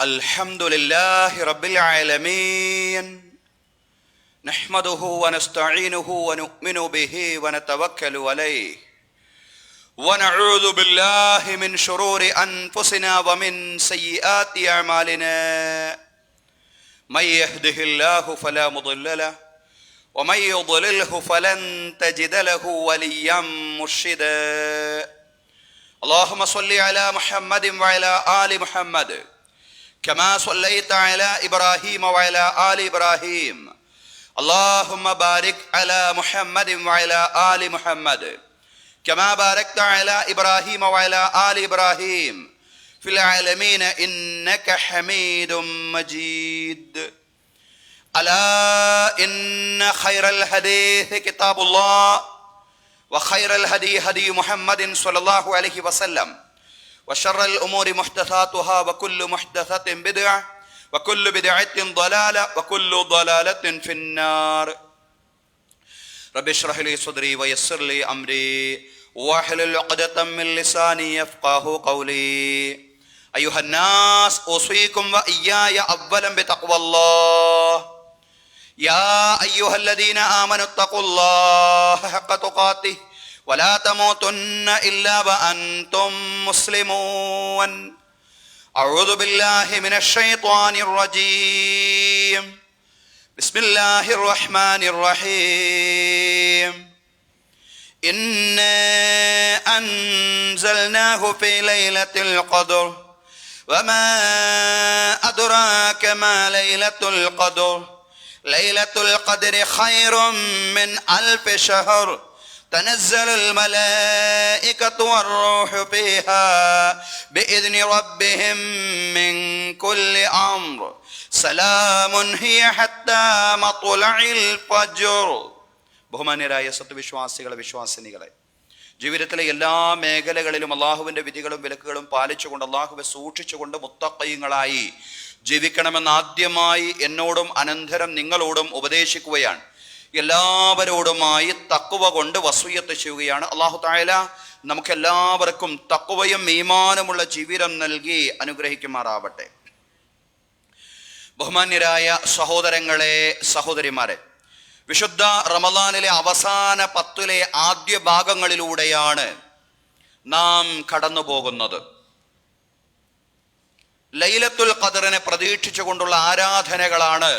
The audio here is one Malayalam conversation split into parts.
Alhamdulillahi Rabbil Alameen. Nahmaduhu wa nasta'inuhu wa nu'minu bihi wa natawakkalu alayhi. Wa na'udhu billahi min shururi anfusina wa min sayyiati a'malina. Man yahdihillahu fala mudilla lahu wa man yudlilhu falan tajida lahu waliyyan murshida. Allahumma salli ala Muhammadin wa ala ali Muhammad. كما صليت على إبراهيم وعلى آل إبراهيم اللهم بارك على محمد وعلى آل محمد كما باركت على إبراهيم وعلى آل إبراهيم في العالمين إنك حميد مجيد. ألا إن خير الحديث كتاب الله وخير الهدي هدي محمد صلى الله عليه وسلم وشر الأمور محدثاتها وكل محدثة بدعة وكل بدعة ضلالة وكل ضلالة في النار. رب اشرح لي صدري ويسر لي أمري واحلل عقدة من لساني يفقهوا قولي. أيها الناس أوصيكم وإياي أولا بتقوى الله. يا أيها الذين آمنوا اتقوا الله حق تقاته ولا تموتن إلا وأنتم مسلمون. أعوذ بالله من الشيطان الرجيم. بسم الله الرحمن الرحيم. إنا أنزلناه في ليلة القدر وما أدراك ما ليلة القدر. ليلة القدر خير من 1000 شهر. تنزل الملائكة والروح فيها بإذن ربهم من كل أمر سلام هي حتى مطلع الفجر. ബഹുമാന്യരായ സത്യവിശ്വാസികളെ, വിശ്വാസിനികളെ, ജീവിതത്തിലെ എല്ലാ മേഖലകളിലും അള്ളാഹുവിൻ്റെ വിധികളും വിലക്കുകളും പാലിച്ചുകൊണ്ട് അള്ളാഹുവെ സൂക്ഷിച്ചുകൊണ്ട് മുത്തഖീങ്ങളായി ജീവിക്കണമെന്ന് ആദ്യമായി എന്നോടും അനന്തരം നിങ്ങളോടും ഉപദേശിക്കുകയാണ്. എല്ലാവരോടുമായി തഖ്വ കൊണ്ട് വസിയ്യത്ത് ചെയ്യുകയാണ്. അല്ലാഹു തആല നമുക്കെല്ലാവർക്കും തഖ്വയും ഈമാനുമുള്ള ജീവിതം നൽകി അനുഗ്രഹിക്കുമാറാവട്ടെ. ബഹുമാന്യരായ സഹോദരങ്ങളെ, സഹോദരിമാരെ, വിശുദ്ധ റമളാനിലെ അവസാന 10 ആദ്യ ഭാഗങ്ങളിലൂടെയാണ് നാം കടന്നു പോകുന്നത്. ലൈലത്തുൽ ഖദറിനെ പ്രതീക്ഷിച്ചുകൊണ്ടുള്ള ആരാധനകളാണ്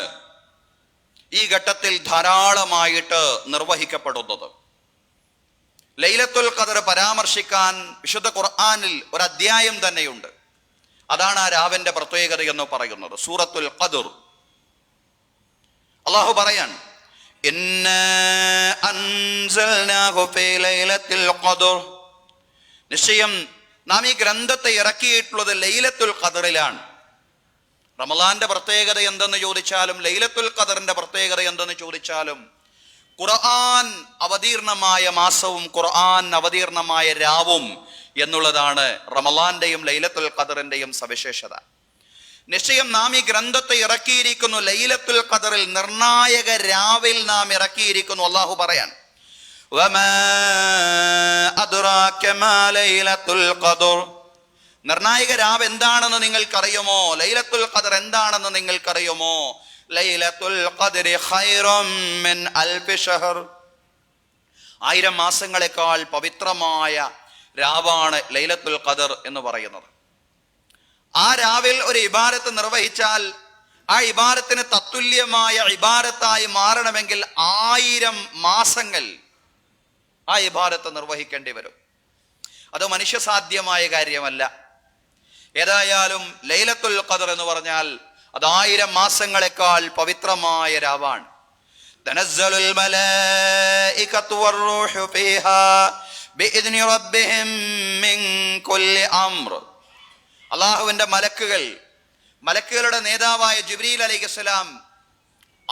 ഈ ഘട്ടത്തിൽ ധാരാളമായിട്ട് നിർവഹിക്കപ്പെടുന്നത്. ലൈലത്തുൽ ഖദർ പരാമർശിക്കാൻ വിശുദ്ധ ഖുർആനിൽ ഒരു അധ്യായം തന്നെയുണ്ട്. അതാണ് ആ രാവിന്റെ പ്രത്യേകത എന്ന് പറയുന്നത്. സൂറത്തുൽ ഖദർ അല്ലാഹു പറയാൻ, ഇന്നാ അൻസൽനാഹു ഫീ ലൈലത്തുൽ ഖദർ. നിശ്ചയം നാം ഈ ഗ്രന്ഥത്തെ ഇറക്കിയിട്ടുള്ളത് ലൈലത്തുൽ ഖദറിലാണ്. റമളാന്റെ പ്രത്യേകത എന്തെന്ന് ചോദിച്ചാലും ലൈലത്തുൽ ഖദറിന്റെ പ്രത്യേകത എന്തെന്ന് ചോദിച്ചാലും ഖുർആൻ അവതീർണമായ മാസവും ഖുർആൻ അവതീർണമായ രാവും എന്നുള്ളതാണ് റമളാന്റെയും ലൈലത്തുൽ ഖദറിന്റെയും സവിശേഷത. നിശ്ചയം നാം ഈ ഗ്രന്ഥത്തെ ഇറക്കിയിരിക്കുന്നു ലൈലത്തുൽ ഖദറിൽ, നിർണായക രാവിൽ നാം ഇറക്കിയിരിക്കുന്നു. അല്ലാഹു പറയാൻ, വമാ അദ്റാക മാ ലൈലത്തുൽ ഖദർ. നിർണായക രാവ് എന്താണെന്ന് നിങ്ങൾക്കറിയുമോ? ലൈലത്തുൽ ഖദർ എന്താണെന്ന് നിങ്ങൾക്കറിയുമോ? ലൈലത്തുൽ ഖദ്രി ഖൈറും മിൻ 1000 ഷഹർ. 1000 മാസങ്ങളെക്കാൾ പവിത്രമായ രാവാണ് ലൈലത്തുൽ ഖദർ എന്ന് പറയുന്നത്. ആ രാവിൽ ഒരു ഇബാദത്ത് നിർവഹിച്ചാൽ ആ ഇബാദത്തിന് തത്തുല്യമായ ഇബാദത്തായി മാറണമെങ്കിൽ 1000 മാസങ്ങൾ ആ ഇബാദത്ത് നിർവഹിക്കേണ്ടി വരും. അത് മനുഷ്യസാധ്യമായ കാര്യമല്ല. ഏതായാലും ലൈലത്തുൽ ഖദർ എന്ന് പറഞ്ഞാൽ അത് 1000 മാസങ്ങളെക്കാൾ പവിത്രമായ രാവാണ്. തനസ്സലുൽ മലായികത്തു വറൂഹു ഫീഹാ ബിഇദ്നി റബ്ബിഹിം മിൻ കുല്ലി അംർ. അല്ലാഹുവിന്റെ മലക്കുകളുടെ നേതാവായ ജിബ്രീൽ അലൈഹിസ്സലാം,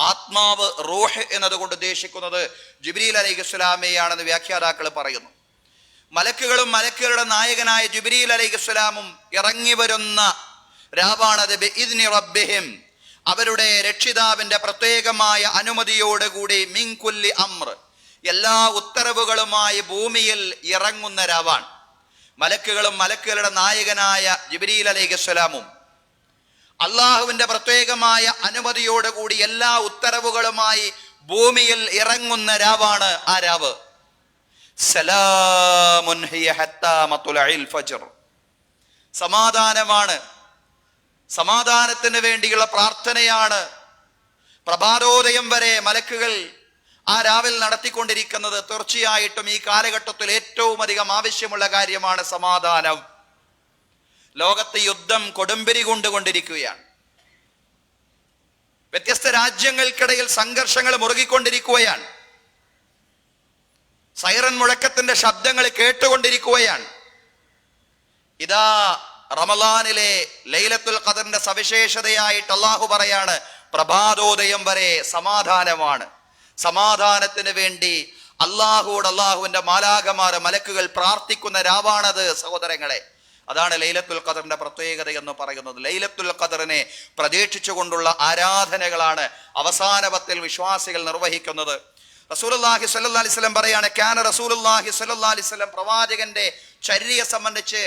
ആത്മാവ് റൂഹ് എന്നതുകൊണ്ട് ഉദ്ദേശിക്കുന്നത് ജിബ്രീൽ അലൈഹിസ്സലാമെയാണെന്ന് വ്യാഖ്യാതാക്കൾ പറയുന്നു. മലക്കുകളും മലക്കുകളുടെ നായകനായ ജിബ്രീൽ അലൈഹിസ്സലാമും ഇറങ്ങി വരുന്ന രാവാണത്. ബിഇദ്നി റബ്ബിഹിം, അവരുടെ രക്ഷിതാവിന്റെ പ്രത്യേകമായ അനുമതിയോടുകൂടി മിൻ കുല്ലി അംർ, എല്ലാ ഉത്തരവുകളുമായി ഭൂമിയിൽ ഇറങ്ങുന്ന രാവാണ്. മലക്കുകളും മലക്കുകളുടെ നായകനായ ജിബ്രീൽ അലൈഹിസ്സലാമും അള്ളാഹുവിന്റെ പ്രത്യേകമായ അനുമതിയോടുകൂടി എല്ലാ ഉത്തരവുകളുമായി ഭൂമിയിൽ ഇറങ്ങുന്ന രാവാണ് ആ രാവ്. സലാമുൻ ഹിയ ഹത്താ മത്ലഇൽ ഫജ്ർ. സമാധാനമാണ്, സമാധാനത്തിന് വേണ്ടിയുള്ള പ്രാർത്ഥനയാണ് പ്രഭാതോദയം വരെ മലക്കുകൾ ആ രാവിൽ നടത്തിക്കൊണ്ടിരിക്കുന്നത്. തീർച്ചയായിട്ടും ഈ കാലഘട്ടത്തിൽ ഏറ്റവും അധികം ആവശ്യമുള്ള കാര്യമാണ് സമാധാനം. ലോകത്ത് യുദ്ധം കൊടുമ്പിരി കൊണ്ടുകൊണ്ടിരിക്കുകയാണ്. വ്യത്യസ്ത രാജ്യങ്ങൾക്കിടയിൽ സംഘർഷങ്ങൾ മുറുകിക്കൊണ്ടിരിക്കുകയാണ്. സൈറൻ മുഴക്കത്തിന്റെ ശബ്ദങ്ങൾ കേട്ടുകൊണ്ടിരിക്കുകയാണ്. ഇതാ റമളാനിലെ ലൈലത്തുൽ ഖദറിന്റെ സവിശേഷതയായിട്ട് അള്ളാഹു പറയാണ്, പ്രഭാതോദയം വരെ സമാധാനമാണ്. സമാധാനത്തിന് വേണ്ടി അള്ളാഹുവിന്റെ മാലാഖമാർ മലക്കുകൾ പ്രാർത്ഥിക്കുന്ന രാവാണത് സഹോദരങ്ങളെ. അതാണ് ലൈലത്തുൽ ഖദറിന്റെ പ്രത്യേകത എന്ന് പറയുന്നത്. ലൈലത്തുൽ ഖദറിനെ പ്രതീക്ഷിച്ചുകൊണ്ടുള്ള ആരാധനകളാണ് അവസാന പത്തിൽ വിശ്വാസികൾ നിർവഹിക്കുന്നത്. റസൂലുള്ളാഹി സ്വല്ലല്ലാഹി അലൈഹി വസല്ലം പറയാണ്, കാന റസൂലുള്ളാഹി സ്വല്ലല്ലാഹി അലൈഹി വസല്ലം, പ്രവാചകന്റെ ചര്യയെ സംബന്ധിച്ച്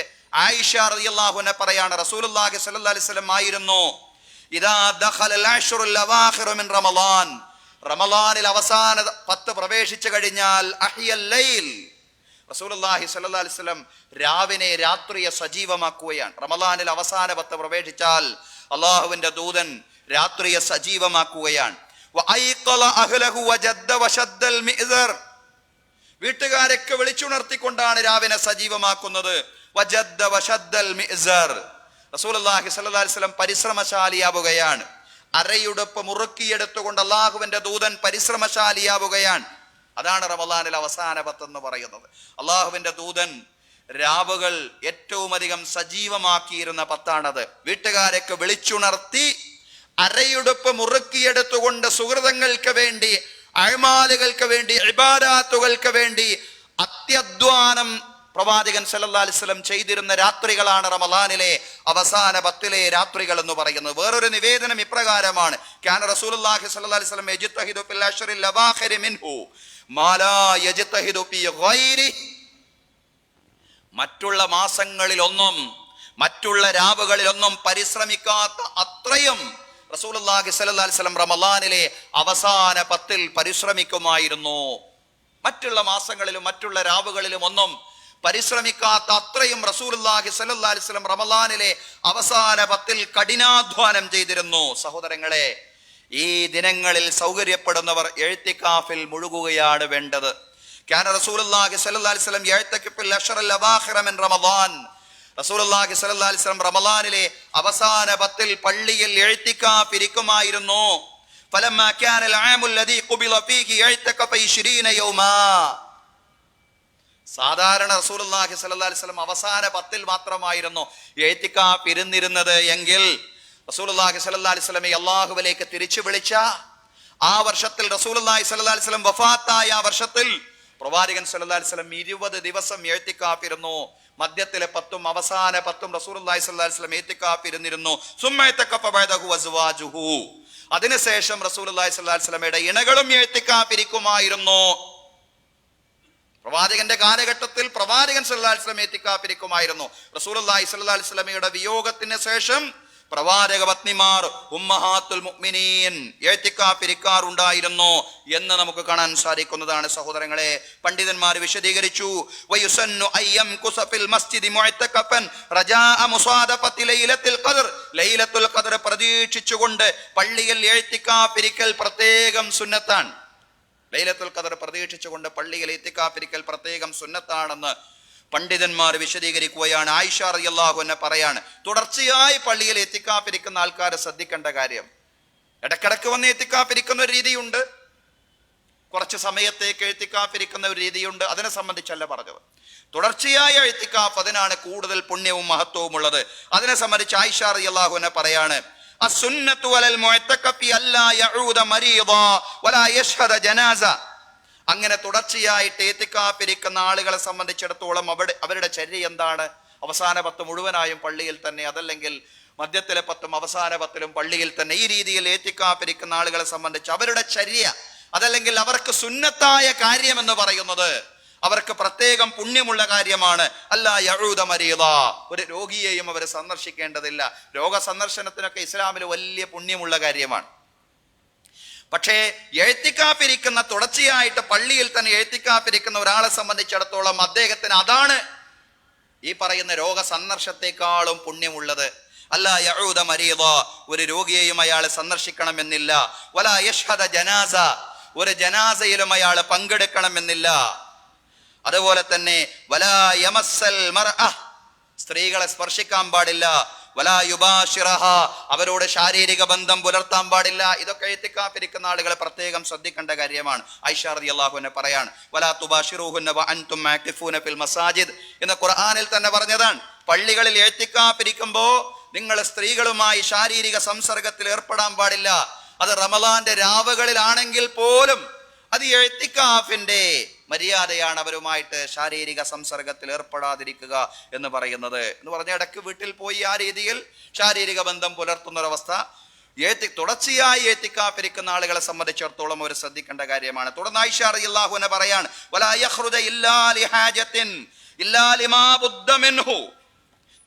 ആയിഷ റളിയല്ലാഹു അൻഹ പറയാണ്, റസൂലുള്ളാഹി സ്വല്ലല്ലാഹി അലൈഹി വസല്ലം ആയിരുന്നു ഇദാ ദഖലൽ അശ്റുൽ അവാഖിറു മിൻ റമളാൻ, റമളാനിൽ അവസാന 10 പ്രവേശിച്ചു കഴിഞ്ഞാൽ അഹ്യൽ ലൈൽ, റസൂലുള്ളാഹി സ്വല്ലല്ലാഹി അലൈഹി വസല്ലം രാത്രിയെ സജീവമാക്കുകയാണ്. റമളാനിൽ അവസാന 10 പ്രവേശിച്ചാൽ അള്ളാഹുവിന്റെ ദൂതൻ രാത്രിയെ സജീവമാക്കുകയാണ്. വീട്ടുകാരൊക്കെ വിളിച്ചുണർത്തിക്കൊണ്ടാണ് രാവിനെ സജീവമാക്കുന്നത്. റസൂലുള്ളാഹി സ്വല്ലല്ലാഹി അലൈഹി വസല്ലം പരിശ്രമശാലിയാവുകയാണ്. അരയുടുപ്പ് മുറുക്കിയെടുത്തുകൊണ്ട് അള്ളാഹുവിന്റെ ദൂതൻ പരിശ്രമശാലിയാവുകയാണ്. അതാണ് റമളാനിൽ അവസാന 10 എന്ന് പറയുന്നത്. അള്ളാഹുവിന്റെ ദൂതൻ രാവുകൾ ഏറ്റവും അധികം സജീവമാക്കിയിരുന്ന 10ആണത്. വീട്ടുകാരൊക്കെ വിളിച്ചുണർത്തി അരയുടുപ്പ് മുറുക്കിയെടുത്തുകൊണ്ട് സുഹൃതങ്ങൾക്ക് വേണ്ടി, അഅ്മാലുകൾക്ക് വേണ്ടി, ഇബാദാത്തുകൾക്ക് വേണ്ടി അത്യധ്വാനം പ്രവാചകൻ സല്ലല്ലാഹു അലൈഹി വസല്ലം ചെയ്തിരുന്ന രാത്രികളാണ് റമളാനിലെ അവസാന 10 രാത്രികൾ എന്ന് പറയുന്നത്. വേറൊരു നിവേദനം ഇപ്രകാരമാണ്, കാന റസൂലുള്ളാഹി സ്വല്ലല്ലാഹി അലൈഹി വസല്ലം യജ്തഹിദു ഫിൽ അശ്റിൽ അവാഖിരി മിൻഹു മാ ലാ യജ്തഹിദു ഫീ ഗൈരി. മറ്റുള്ള മാസങ്ങളിലൊന്നും മറ്റുള്ള രാവുകളിലൊന്നും പരിശ്രമിക്കാത്ത അത്രയും റസൂലുള്ളാഹി സ്വല്ലല്ലാഹി അലൈഹി വസല്ലം റമളാനിലെ അവസാന 10 പരിശ്രമിക്കുമായിരുന്നു. മറ്റുള്ള മാസങ്ങളിലും മറ്റുള്ള രാവുകളിലും ഒന്നും പരിശ്രമിക്കാത്ത അത്രയും റസൂലുള്ളാഹി സ്വല്ലല്ലാഹി അലൈഹി വസല്ലം റമളാനിലെ അവസാന 10 കഠിനാധ്വാനം ചെയ്തിരുന്നു. സഹോദരങ്ങളെ, ഈ ദിനങ്ങളിൽ സൗകര്യപ്പെടുന്നവർ എഴുത്തിക്കാഫിൽ മുഴുകുകയാണ് വേണ്ടത്. കാന റസൂലുള്ളാഹി സ്വല്ലല്ലാഹി അലൈഹി വസല്ലം യഅ്തകിഫുൽ അശ്റൽ അവാഖിറ മിൻ റമളാൻ. റസൂലുള്ളാഹി സ്വല്ലല്ലാഹി അലൈഹി വസല്ലം റമളാനിലെ അവസാന 10 പള്ളിയിൽ എഴുത്തിക്കാഫ് ഇരിക്കുമായിരുന്നു. ഫലമ്മാ കാനൽ ആമുൽ ലദീ ഖുബിള ഫീഹി യഅ്തകഫ 20 യൗമാ. സാധാരണ റസൂലുള്ളാഹി സ്വല്ലല്ലാഹി അലൈഹി വസല്ലം അവസാന 10 മാത്രമായിരുന്നു ഇഅ്തികാഫ് ഇരുന്നിരുന്നത് എങ്കിൽ റസൂലുള്ളാഹി സ്വല്ലല്ലാഹി അലൈഹി വസല്ലമയെ അല്ലാഹുവിലേക്ക് തിരിച്ചു വിളിച്ച ആ വർഷത്തിൽ, റസൂലുള്ളാഹി സ്വല്ലല്ലാഹി അലൈഹി വസല്ലം വഫാത്തായ ആ വർഷത്തിൽ പ്രവാചകൻ സ്വല്ലല്ലാഹി അലൈഹി വസല്ലം 20 ദിവസം ഇഅ്തികാഫ് ഇരുന്നു. മധ്യത്തിലെ 10ഉം അവസാന 10ഉം റസൂലുള്ളാഹി സ്വല്ലല്ലാഹി അലൈഹി വസല്ലം ഇഅ്തികാഫ് ഇരുന്നിരുന്നു. സുമ്മ ഇഅ്തകഫ ബഅദഹു വസ്വാജുഹു. അതിനുശേഷം റസൂലുള്ളാഹി സ്വല്ലല്ലാഹി അലൈഹി വസല്ലമയുടെ ഇണകളും ഇഅ്തികാഫ് ഇരിക്കുമായിരുന്നു. പ്രവാചകന്റെ കാലഘട്ടത്തിൽ പ്രവാചകൻ സല്ലല്ലാഹു അലൈഹി വസല്ലം ഇഅ്തികാഫ് ഇരിക്കുമായിരുന്നു. റസൂലുള്ളാഹി സ്വല്ലല്ലാഹി അലൈഹി വസല്ലമയുടെ വിയോഗത്തിന് ശേഷം പ്രവാചക പത്നിമാർ ഉമ്മഹാത്തുൽ മുഅ്മിനീൻ ഇഅ്തികാഫ് ഇരിക്കാറുണ്ടായിരുന്നു എന്ന് നമുക്ക് കാണാൻ സാധിക്കുന്നതാണ്. സഹോദരങ്ങളെ, പണ്ഡിതന്മാർ വിശദീകരിച്ചു, വയുസന്നു അയ്യം കുസഫിൽ മസ്ജിദി മുഅ്തകഫൻ റജാഅ മുസാദഫത്തി ലൈലത്തുൽ ഖദർ. ലൈലത്തുൽ ഖദർ പ്രതീക്ഷിച്ചുകൊണ്ട് പള്ളിയിൽ ഇഅ്തികാഫ് ഇരിക്കൽ പ്രത്യേകം സുന്നത്താണ്. ലൈലത്തുൽ ഖദർ പ്രതീക്ഷിച്ചുകൊണ്ട് പള്ളിയിൽ ഇഅ്തികാഫ് ഇരിക്കൽ പ്രത്യേകം സുന്നത്താണെന്ന് പണ്ഡിതന്മാർ വിശദീകരിക്കുകയാണ്. ആയിഷ റളിയല്ലാഹു അൻഹ പറയാണ്, തുടർച്ചയായി പള്ളിയിൽ ഇഅ്തികാഫ് ഇരിക്കുന്ന ആൾക്കാർ ശ്രദ്ധിക്കേണ്ട കാര്യം, ഇടക്കിടക്ക് വന്ന് ഇഅ്തികാഫ് ഇരിക്കുന്ന ഒരു രീതിയുണ്ട്, കുറച്ച് സമയത്തേക്ക് ഇഅ്തികാഫ് ഇരിക്കുന്ന ഒരു രീതിയുണ്ട്. അതിനെ സംബന്ധിച്ചല്ല പറഞ്ഞത്. തുടർച്ചയായ ഇഅ്തികാഫ്, അതിനാണ് കൂടുതൽ പുണ്യവും മഹത്വവും ഉള്ളത്. അതിനെ സംബന്ധിച്ച് ആയിഷ റളിയല്ലാഹു അൻഹ പറയാണ്, അസ്സുന്നത്തു വലൽ മുഅ്തകഫി അല്ലാ യഊദ മരീദാ വലാ യശ്ഹദ ജനാസ. അങ്ങനെ തുടർച്ചയായിട്ട് ഇഅ്തികാഫ് ഇരിക്കുന്ന ആളുകളെ സംബന്ധിച്ചിടത്തോളം അവരുടെ ചര്യ എന്താണ്? അവസാന 10 മുഴുവനായും പള്ളിയിൽ തന്നെ, അതല്ലെങ്കിൽ മധ്യത്തിലെ 10ഉം അവസാന 10ലും പള്ളിയിൽ തന്നെ. ഈ രീതിയിൽ ഇഅ്തികാഫ് ഇരിക്കുന്ന ആളുകളെ സംബന്ധിച്ച് അവരുടെ ചര്യ, അതല്ലെങ്കിൽ അവർക്ക് സുന്നത്തായ കാര്യം എന്ന് പറയുന്നത് അവർക്ക് പ്രത്യേകം പുണ്യമുള്ള കാര്യമാണ്. അല്ലാ യഊദ മരീദ, ഒരു രോഗിയെയും അവർ സന്ദർശിക്കേണ്ടതില്ല. രോഗ സന്ദർശനത്തിനൊക്കെ ഇസ്ലാമിൽ വലിയ പുണ്യമുള്ള കാര്യമാണ്. പക്ഷേ എഴുത്തിക്കാഫിരിക്കുന്ന, തുടർച്ചയായിട്ട് പള്ളിയിൽ തന്നെ എഴുത്തിക്കാഫിരിക്കുന്ന ഒരാളെ സംബന്ധിച്ചിടത്തോളം അദ്ദേഹത്തിന് അതാണ് ഈ പറയുന്ന രോഗ സന്ദർശനത്തെക്കാളും പുണ്യമുള്ളത്. അല്ലാ യഊദ മരീദ, ഒരു രോഗിയെയും അയാൾ സന്ദർശിക്കണമെന്നില്ല. വലാ യശ്ഹദ ജനാസ, ഒരു ജനാസയിലും അയാൾ പങ്കെടുക്കണമെന്നില്ല. അതുപോലെ തന്നെ വലാ യമസ്സൽ മർഅ, സ്ത്രീകളെ സ്പർശിക്കാൻ പാടില്ല. വലാ യുബാശിറഹ, അവരോട് ശാരീരിക ബന്ധം പുലർത്താൻ പാടില്ല. ഇതൊക്കെ ഇത്തിക്കാഫിരിക്കുന്ന ആളുകൾ പ്രത്യേകം ശ്രദ്ധിക്കേണ്ട കാര്യമാണ്. ആയിഷ റളിയല്ലാഹു അൻഹ പറയാണ്, വലാ തുബാശിറൂഹുന്ന വഅൻതും ആകിഫൂന ഫിൽ മസാജിദ് എന്ന് ഖുർആനിൽ തന്നെ പറഞ്ഞതാണ്. പള്ളികളിൽ ഇത്തിക്കാഫിരിക്കുമ്പോ നിങ്ങൾ സ്ത്രീകളുമായി ശാരീരിക സംസർഗത്തിൽ ഏർപ്പെടാൻ പാടില്ല. അത് റമളാന്റെ രാവുകളിലാണെങ്കിൽ പോലും അത് ഇത്തിക്കാഫിന്റെ മര്യാദയാണ് അവരുമായിട്ട് ശാരീരിക സംസർഗത്തിൽ ഏർപ്പെടാതിരിക്കുക എന്ന് പറയുന്നത്. എന്ന് പറഞ്ഞ ഇടയ്ക്ക് വീട്ടിൽ പോയി ആ രീതിയിൽ ശാരീരിക ബന്ധം പുലർത്തുന്നൊരവസ്ഥ തുടർച്ചയായി ഇത്തിക്കാഫിരിക്കുന്ന ആളുകളെ സംബന്ധിച്ചിടത്തോളം അവർ ശ്രദ്ധിക്കേണ്ട കാര്യമാണ്. തുടർന്ന് ആയിഷ റളിയല്ലാഹു അൻഹ പറയാണ്, വലാ യഖ്റുജ ഇല്ലാ ലിഹാജത്തിൻ ഇല്ലാ ലിമാ ബുദ്ദ മിൻഹു,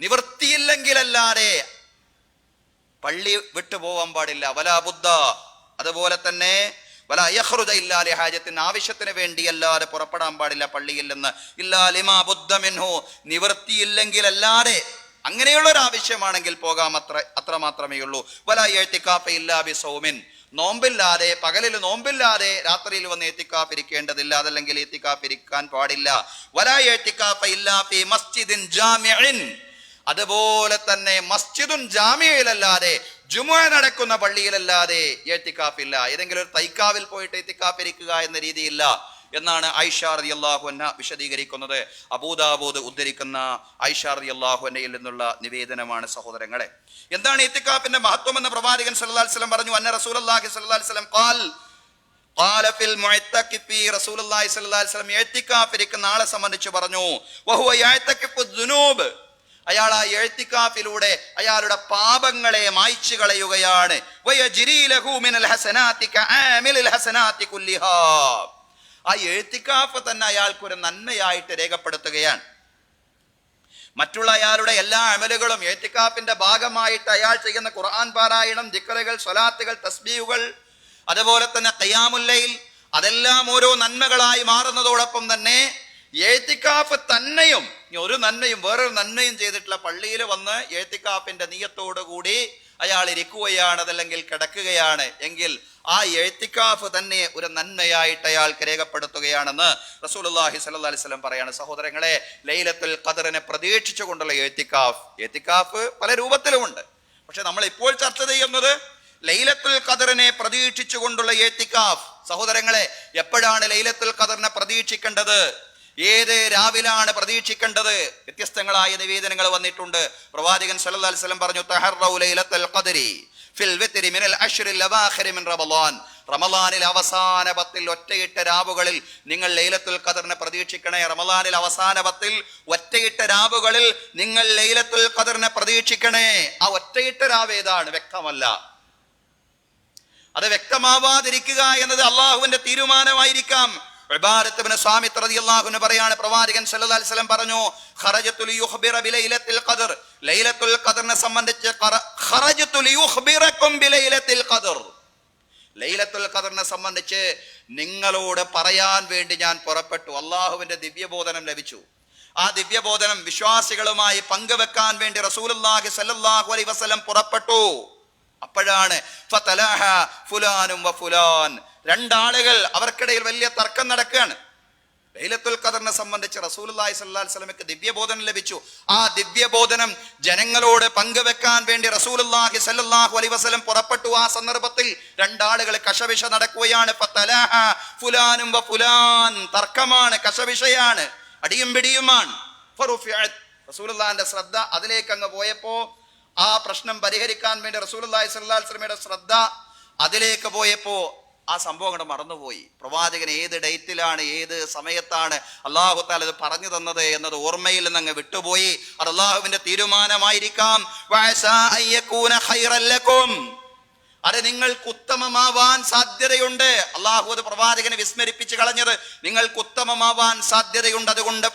നിവൃത്തിയില്ലെങ്കിലല്ലാതെ പള്ളി വിട്ടു പോവാൻ പാടില്ല. വലാ ബുദ്ദ, അതുപോലെ തന്നെ വലാ യഖ്റുജ ഇല്ലാ ലിഹാജത്തിൻ, ആവശ്യത്തിന് വേണ്ടി അല്ലാതെ പുറപ്പെടാൻ പാടില്ല പള്ളിയിൽ നിന്ന്. ഇല്ലാ ലിമാ ബുദ്ദ മിൻഹു, നിവൃത്തിയില്ലെങ്കിലല്ലാതെ, അങ്ങനെയുള്ള ഒരു ആവശ്യമാണെങ്കിൽ പോകാം, അത്ര മാത്രമേ ഉള്ളൂ. വലാ ഇഅ്തികാഫ ഇല്ലാ ബിസൗമിൻ, നോമ്പില്ലാതെ, പകലിൽ നോമ്പില്ലാതെ രാത്രിയിൽ വന്ന് ഇഅ്തികാഫിരിക്കേണ്ടതില്ല, അതല്ലെങ്കിൽ ഇഅ്തികാഫിരിക്കാൻ പാടില്ല. വലാ ഇഅ്തികാഫ ഇല്ലാ ഫീ മസ്ജിദിൻ ജാമിഇൻ, അതുപോലെ തന്നെ മസ്ജിദുൻ ജാമിയയിലല്ലാതെ, ജുമുഅ നടക്കുന്ന പള്ളിയിലല്ലാതെ ഇഅ്തികാഫില്ല. ഏതെങ്കിലും ഒരു തൈക്കാവിൽ പോയിട്ട് ഇഅ്തികാഫിരിക്കുക എന്ന രീതിയില്ല എന്നാണ് ആയിഷ റളിയല്ലാഹു അൻഹ വിശദീകരിക്കുന്നത്. അബൂദാവൂദ് ഉദ്ധരിക്കുന്ന ആയിഷ റളിയല്ലാഹു അൻഹയിൽ നിന്നുള്ള നിവേദനമാണ് സഹോദരങ്ങളെ. എന്താണ് ഇഅ്തികാഫിന്റെ മഹത്വം എന്ന് പ്രവാചകൻ സല്ലല്ലാഹു അലൈഹി വസല്ലം പറഞ്ഞു. അന്ന റസൂലുള്ളാഹി സ്വല്ലല്ലാഹു അലൈഹി വസല്ലം ഖാല ഫിൽ മുഅ്തഖിഫി, റസൂലുള്ളാഹി സ്വല്ലല്ലാഹു അലൈഹി വസല്ലം ഇഅ്തികാഫിരിക്കുന്ന ആളെ സംബന്ധിച്ച് പറഞ്ഞു, വഹുവ യഅ്തഖിഫു ദുനൂബ്, അയാൾ ആ ഇഅ്തികാഫിലൂടെ അയാളുടെ പാപങ്ങളെ മായ്ച്ചു കളയുകയാണ്. വയജ്രി ലഹു മിനൽ ഹസനാതി കആമിലിൽ ഹസനാതി കുല്ലിഹാ, ആ ഇഅ്തികാഫ് തന്നെ അയാൾക്ക് ഒരു നന്മയായിട്ട് രേഖപ്പെടുത്തുകയാണ്. മറ്റുള്ള അയാളുടെ എല്ലാ അമലുകളും ഇഅ്തികാഫിന്റെ ഭാഗമായിട്ട് അയാൾ ചെയ്യുന്ന ഖുർആൻ പാരായണം, ദിക്റുകൾ, സ്വലാത്തുകൾ, തസ്ബീഹുകൾ, അതുപോലെ തന്നെ ഖിയാമുൽ ലൈൽ, അതെല്ലാം ഓരോ നന്മകളായി മാറുന്നതോടൊപ്പം തന്നെ ഇഅ്തികാഫ് തന്നെയും ഒരു നന്മയും വേറൊരു നന്മയും ചെയ്തിട്ടുള്ള പള്ളിയിൽ വന്ന് ഇഅ്തികാഫിന്റെ നിയ്യത്തോടു കൂടി അയാൾ ഇരിക്കുകയാണ്, അതല്ലെങ്കിൽ കിടക്കുകയാണ് എങ്കിൽ ആ ഇഅ്തികാഫ് തന്നെ ഒരു നന്മയായിട്ട് അയാൾക്ക് രേഖപ്പെടുത്തുകയാണെന്ന് റസൂലുള്ളാഹി സ്വല്ലല്ലാഹു അലൈഹി വസല്ലം പറയാണ്. സഹോദരങ്ങളെ, ലൈലത്തുൽ ഖദ്റിനെ പ്രതീക്ഷിച്ചുകൊണ്ടുള്ള ഇഅ്തികാഫ് പല രൂപത്തിലുമുണ്ട്. പക്ഷെ നമ്മൾ ഇപ്പോൾ ചർച്ച ചെയ്യുന്നത് ലൈലത്തുൽ ഖദ്റിനെ പ്രതീക്ഷിച്ചുകൊണ്ടുള്ള ഇഅ്തികാഫ്. സഹോദരങ്ങളെ, എപ്പോഴാണ് ലൈലത്തുൽ ഖദ്റിനെ പ്രതീക്ഷിക്കേണ്ടത്? ഏത് രാവിലാണ് പ്രതീക്ഷിക്കേണ്ടത്? വ്യത്യസ്തങ്ങളായ നിവേദനങ്ങൾ വന്നിട്ടുണ്ട്. പ്രവാചകൻ സല്ലല്ലാഹു അലൈഹി വസല്ലം പറഞ്ഞു, തഹറൗ ലൈലത്തുൽ ഖദ്രി ഫിൽ വിത്രി മിനൽ അശ്റിൽ അവാഖിർ മിൻ റമളാൻ, റമളാനിൽ അവസാന 10 ഒറ്റയിട്ട രാവുകളിൽ നിങ്ങൾ ലൈലത്തുൽ ഖദ്റിനെ പ്രതീക്ഷിക്കണേ. റമളാനിൽ അവസാന 10 ഒറ്റയിട്ട രാവുകളിൽ നിങ്ങൾ ലൈലത്തുൽ ഖദ്റിനെ പ്രതീക്ഷിക്കണേ. ആ ഒറ്റയിട്ട രാവ് ഏതാണ് വ്യക്തമല്ല. അത് വ്യക്തമാവാതിരിക്കുക എന്നത് അള്ളാഹുവിന്റെ തീരുമാനമായിരിക്കാം. ഉബാദത്ത് ഇബ്നു സാമിത്ത് റളിയല്ലാഹു അൻഹു പറയാണ്, പ്രവാചകൻ സല്ലല്ലാഹു അലൈഹി വസല്ലം പറഞ്ഞു, ഖറജതു ലിയുഖ്ബിറ ബിലൈലത്തിൽ ഖദ്ർ, ലൈലത്തുൽ ഖദ്റിനെ സംബന്ധിച്ച് ഖറജതു ലിയുഖ്ബിറകും ബിലൈലത്തിൽ ഖദ്ർ, ലൈലത്തുൽ ഖദ്റിനെ സംബന്ധിച്ച് നിങ്ങളോട് പറയാൻ വേണ്ടി ഞാൻ പുറപ്പെട്ടു. അള്ളാഹുവിന്റെ ദിവ്യബോധനം ലഭിച്ചു. ആ ദിവ്യബോധനം വിശ്വാസികളുമായി പങ്കുവെക്കാൻ വേണ്ടി റസൂലുള്ളാഹി സ്വല്ലല്ലാഹു അലൈഹി വസല്ലം പുറപ്പെട്ടു. അപ്പോഴാണ് ഫതലഹ ഫുലാനും വഫുലാൻ, രണ്ടാളുകൾ, അവർക്കിടയിൽ വലിയ തർക്കം നടക്കുകയാണ്. ലൈലത്തുൽ ഖദ്റിനെ സംബന്ധിച്ച് റസൂലുള്ളാഹി സ്വല്ലല്ലാഹു അലൈഹി വസല്ലമയ്ക്ക് ദിവ്യബോധനം ലഭിച്ചു. ആ ദിവ്യബോധനം ജനങ്ങളോട് പങ്കുവെക്കാൻ വേണ്ടി റസൂലുള്ളാഹി സ്വല്ലല്ലാഹു അലൈഹി വസല്ലം പുറപ്പെട്ടു. ആ സന്ദർഭത്തിൽ രണ്ടാളുകൾ കശവിശ നടക്കുകയാണ്. ഫതലഹ ഫുലാനും വഫുലാൻ, തർക്കമാണ്, കശവിശയാണ്, അടിയും പിടിയുമാണ്. ഫറുഫിഅത്, റസൂലുള്ളാഹിന്റെ ശ്രദ്ധ അതിലേക്ക് അങ്ങ് പോയപ്പോ, ആ പ്രശ്നം പരിഹരിക്കാൻ വേണ്ടി റസൂലുള്ളാഹി സ്വല്ലല്ലാഹു അലൈഹി വസല്ലമയുടെ ശ്രദ്ധ അതിലേക്ക് പോയപ്പോ ആ സംഭവം അങ്ങോട്ട് മറന്നുപോയി. പ്രവാചകൻ ഏത് ഡേറ്റിലാണ്, ഏത് സമയത്താണ് അല്ലാഹു തആല ഇത് പറഞ്ഞു തന്നത് എന്നത് ഓർമ്മയിൽ നിന്ന് അങ്ങ് വിട്ടുപോയി. അത് അല്ലാഹുവിന്റെ തീരുമാനമായിരിക്കാം. അത് നിങ്ങൾക്ക് ഉത്തമമാവാൻ സാധ്യതയുണ്ട്. അള്ളാഹു അത് പ്രവാചകനെ വിസ്മരിപ്പിച്ച് കളഞ്ഞത്. നിങ്ങൾക്ക് ഉത്തമമാവാൻ സാധ്യതയുണ്ട്, അതുകൊണ്ട്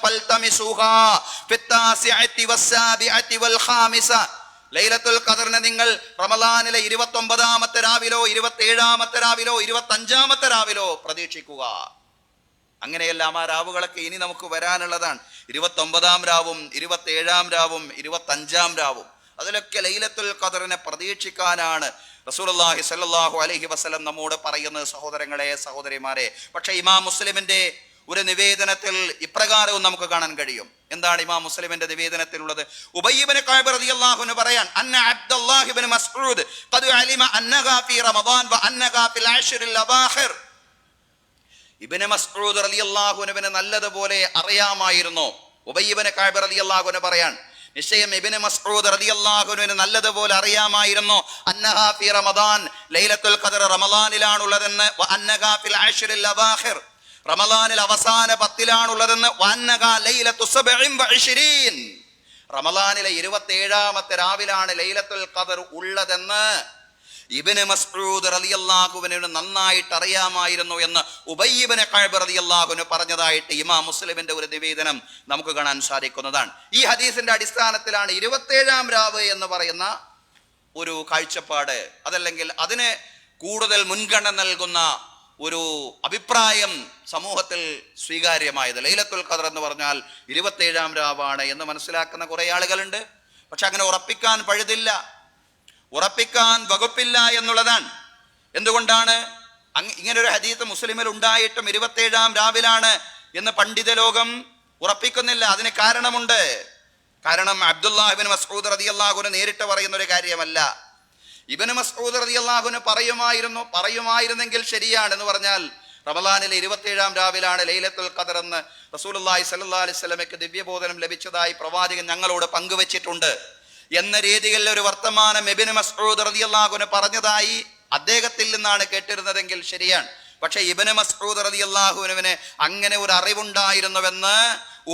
ലൈലത്തുൽ ഖദറിനെ നിങ്ങൾ റമളാനിലെ 29-ാമത്തെ രാവിലോ 27-ാമത്തെ രാവിലോ 25-ാമത്തെ രാവിലോ പ്രതീക്ഷിക്കുക. അങ്ങനെയെല്ലാം ആ രാവുകളൊക്കെ ഇനി നമുക്ക് വരാനുള്ളതാണ്. 29-ാം രാവും 27-ാം രാവും 25-ാം രാവും അതിലൊക്കെ ലൈലത്തുൽ ഖദറിനെ പ്രതീക്ഷിക്കാനാണ് റസൂലുള്ളാഹി സ്വല്ലല്ലാഹു അലൈഹി വസല്ലം നമ്മോട് പറയുന്നത്, സഹോദരങ്ങളെ, സഹോദരിമാരെ. പക്ഷെ ഇമാം മുസ്ലിമിന്റെ ഒരു നിവേദനത്തിൽ ഇപ്രകാരവും നമുക്ക് കാണാൻ കഴിയും. എന്താണ് ഇമാം മുസ്ലിമിന്റെ നിവേദനത്തിലുള്ളത്? ഉബയ്യ് ഇബ്നു കഅബ് റളിയല്ലാഹു അൻഹു പറയാൻ, അന്ന അബ്ദുല്ലാഹി ഇബ്നു മസ്ഊദ് ഖദ് അലിമ അന്നഹാ ഫീ റമദാൻ വ അന്നഹാ ഫിൽ അശ്റിൽ അവാഖിർ. ഇബ്നു മസ്ഊദ് റളിയല്ലാഹു അൻഹുവിനെ നല്ലതുപോലെ അറിയാമായിരുന്നു. ഉബയ്യ് ഇബ്നു കഅബ് റളിയല്ലാഹു അൻഹു പറയാൻ, നിശ്ചയം ഇബ്നു മസ്ഊദ് റളിയല്ലാഹു അൻഹുവിനെ നല്ലതുപോലെ അറിയാമായിരുന്നു, അന്നഹാ ഫീ റമദാൻ, ലൈലത്തുൽ ഖദർ റമളാനിലാണുള്ളതെന്ന്, വ അന്നഹാ ഫിൽ അശ്റിൽ അവാഖിർ, റമളാനിൽ അവസാന 10-ലാണുള്ളതെന്ന്, വ അന്നഹാ ലൈലത്തു 27, റമളാനിലെ 27-ാമത്തെ രാവിലാണ് ലൈലത്തുൽ ഖദർ ഉള്ളതെന്ന് ഇബ്നു മസ്ഊദ് റളിയല്ലാഹുവിന് നന്നായിട്ട് അറിയാമായിരുന്നു എന്ന് ഉബയ്യ് ഇബ്നു കഅബ് റളിയല്ലാഹുവിന് പറഞ്ഞതായിട്ട് ഇമാം മുസ്ലിമിന്റെ ഒരു നിവേദനം നമുക്ക് കാണാൻ സാധിക്കുന്നതാണ്. ഈ ഹദീസിന്റെ അടിസ്ഥാനത്തിലാണ് 27-ാം രാവ് എന്ന് പറയുന്ന ഒരു കാഴ്ചപ്പാട്, അതല്ലെങ്കിൽ അതിന് കൂടുതൽ മുൻഗണന നൽകുന്ന ഒരു അഭിപ്രായം സമൂഹത്തിൽ സ്വീകാര്യമായത്. ലൈലത്തുൽ ഖദർ എന്ന് പറഞ്ഞാൽ 27-ാം രാവാണ് എന്ന് മനസ്സിലാക്കുന്ന കുറെ ആളുകളുണ്ട്. പക്ഷെ അങ്ങനെ ഉറപ്പിക്കാൻ പഴുതില്ല, ഉറപ്പിക്കാൻ വകുപ്പില്ല എന്നുള്ളതാണ്. എന്തുകൊണ്ടാണ് ഇങ്ങനൊരു ഹദീസ് മുസ്ലിമിൽ ഉണ്ടായിട്ടും 27-ാം രാവിലാണ് എന്ന് പണ്ഡിത ലോകം ഉറപ്പിക്കുന്നില്ല? അതിന് കാരണമുണ്ട്. കാരണം അബ്ദുല്ലാഹ് ഇബ്നു മസ്ഊദ് റളിയല്ലാഹു അൻഹു നേരിട്ട് പറയുന്ന ഒരു കാര്യമല്ല. ഇബ്നു മസ്ഊദ് റളിയല്ലാഹു അൻഹു പറയുമായിരുന്നെങ്കിൽ ശരിയാണ് എന്ന് പറഞ്ഞാൽ, റമളാനിലെ 27-ാം രാവിലാണ് ലൈലത്തുൽ ഖദർ എന്ന് റസൂലുള്ളാഹി സ്വല്ലല്ലാഹു അലൈഹി വസല്ലമയ്ക്ക് ദിവ്യബോധനം ലഭിച്ചതായി പ്രവാചകൻ ഞങ്ങളോട് പങ്കുവച്ചിട്ടുണ്ട് എന്ന രീതിയിൽ ഒരു വർത്തമാനം ഇബ്നു മസ്ഊദ് റളിയല്ലാഹു അൻഹു പറഞ്ഞതായി അദ്ദേഹത്തിൽ നിന്നാണ് കേട്ടിരുന്നതെങ്കിൽ ശരിയാണ്. പക്ഷെ ഇബ്നു മസ്ഊദ് റളിയല്ലാഹു അൻഹുവിന് അങ്ങനെ ഒരു അറിവുണ്ടായിരുന്നുവെന്ന്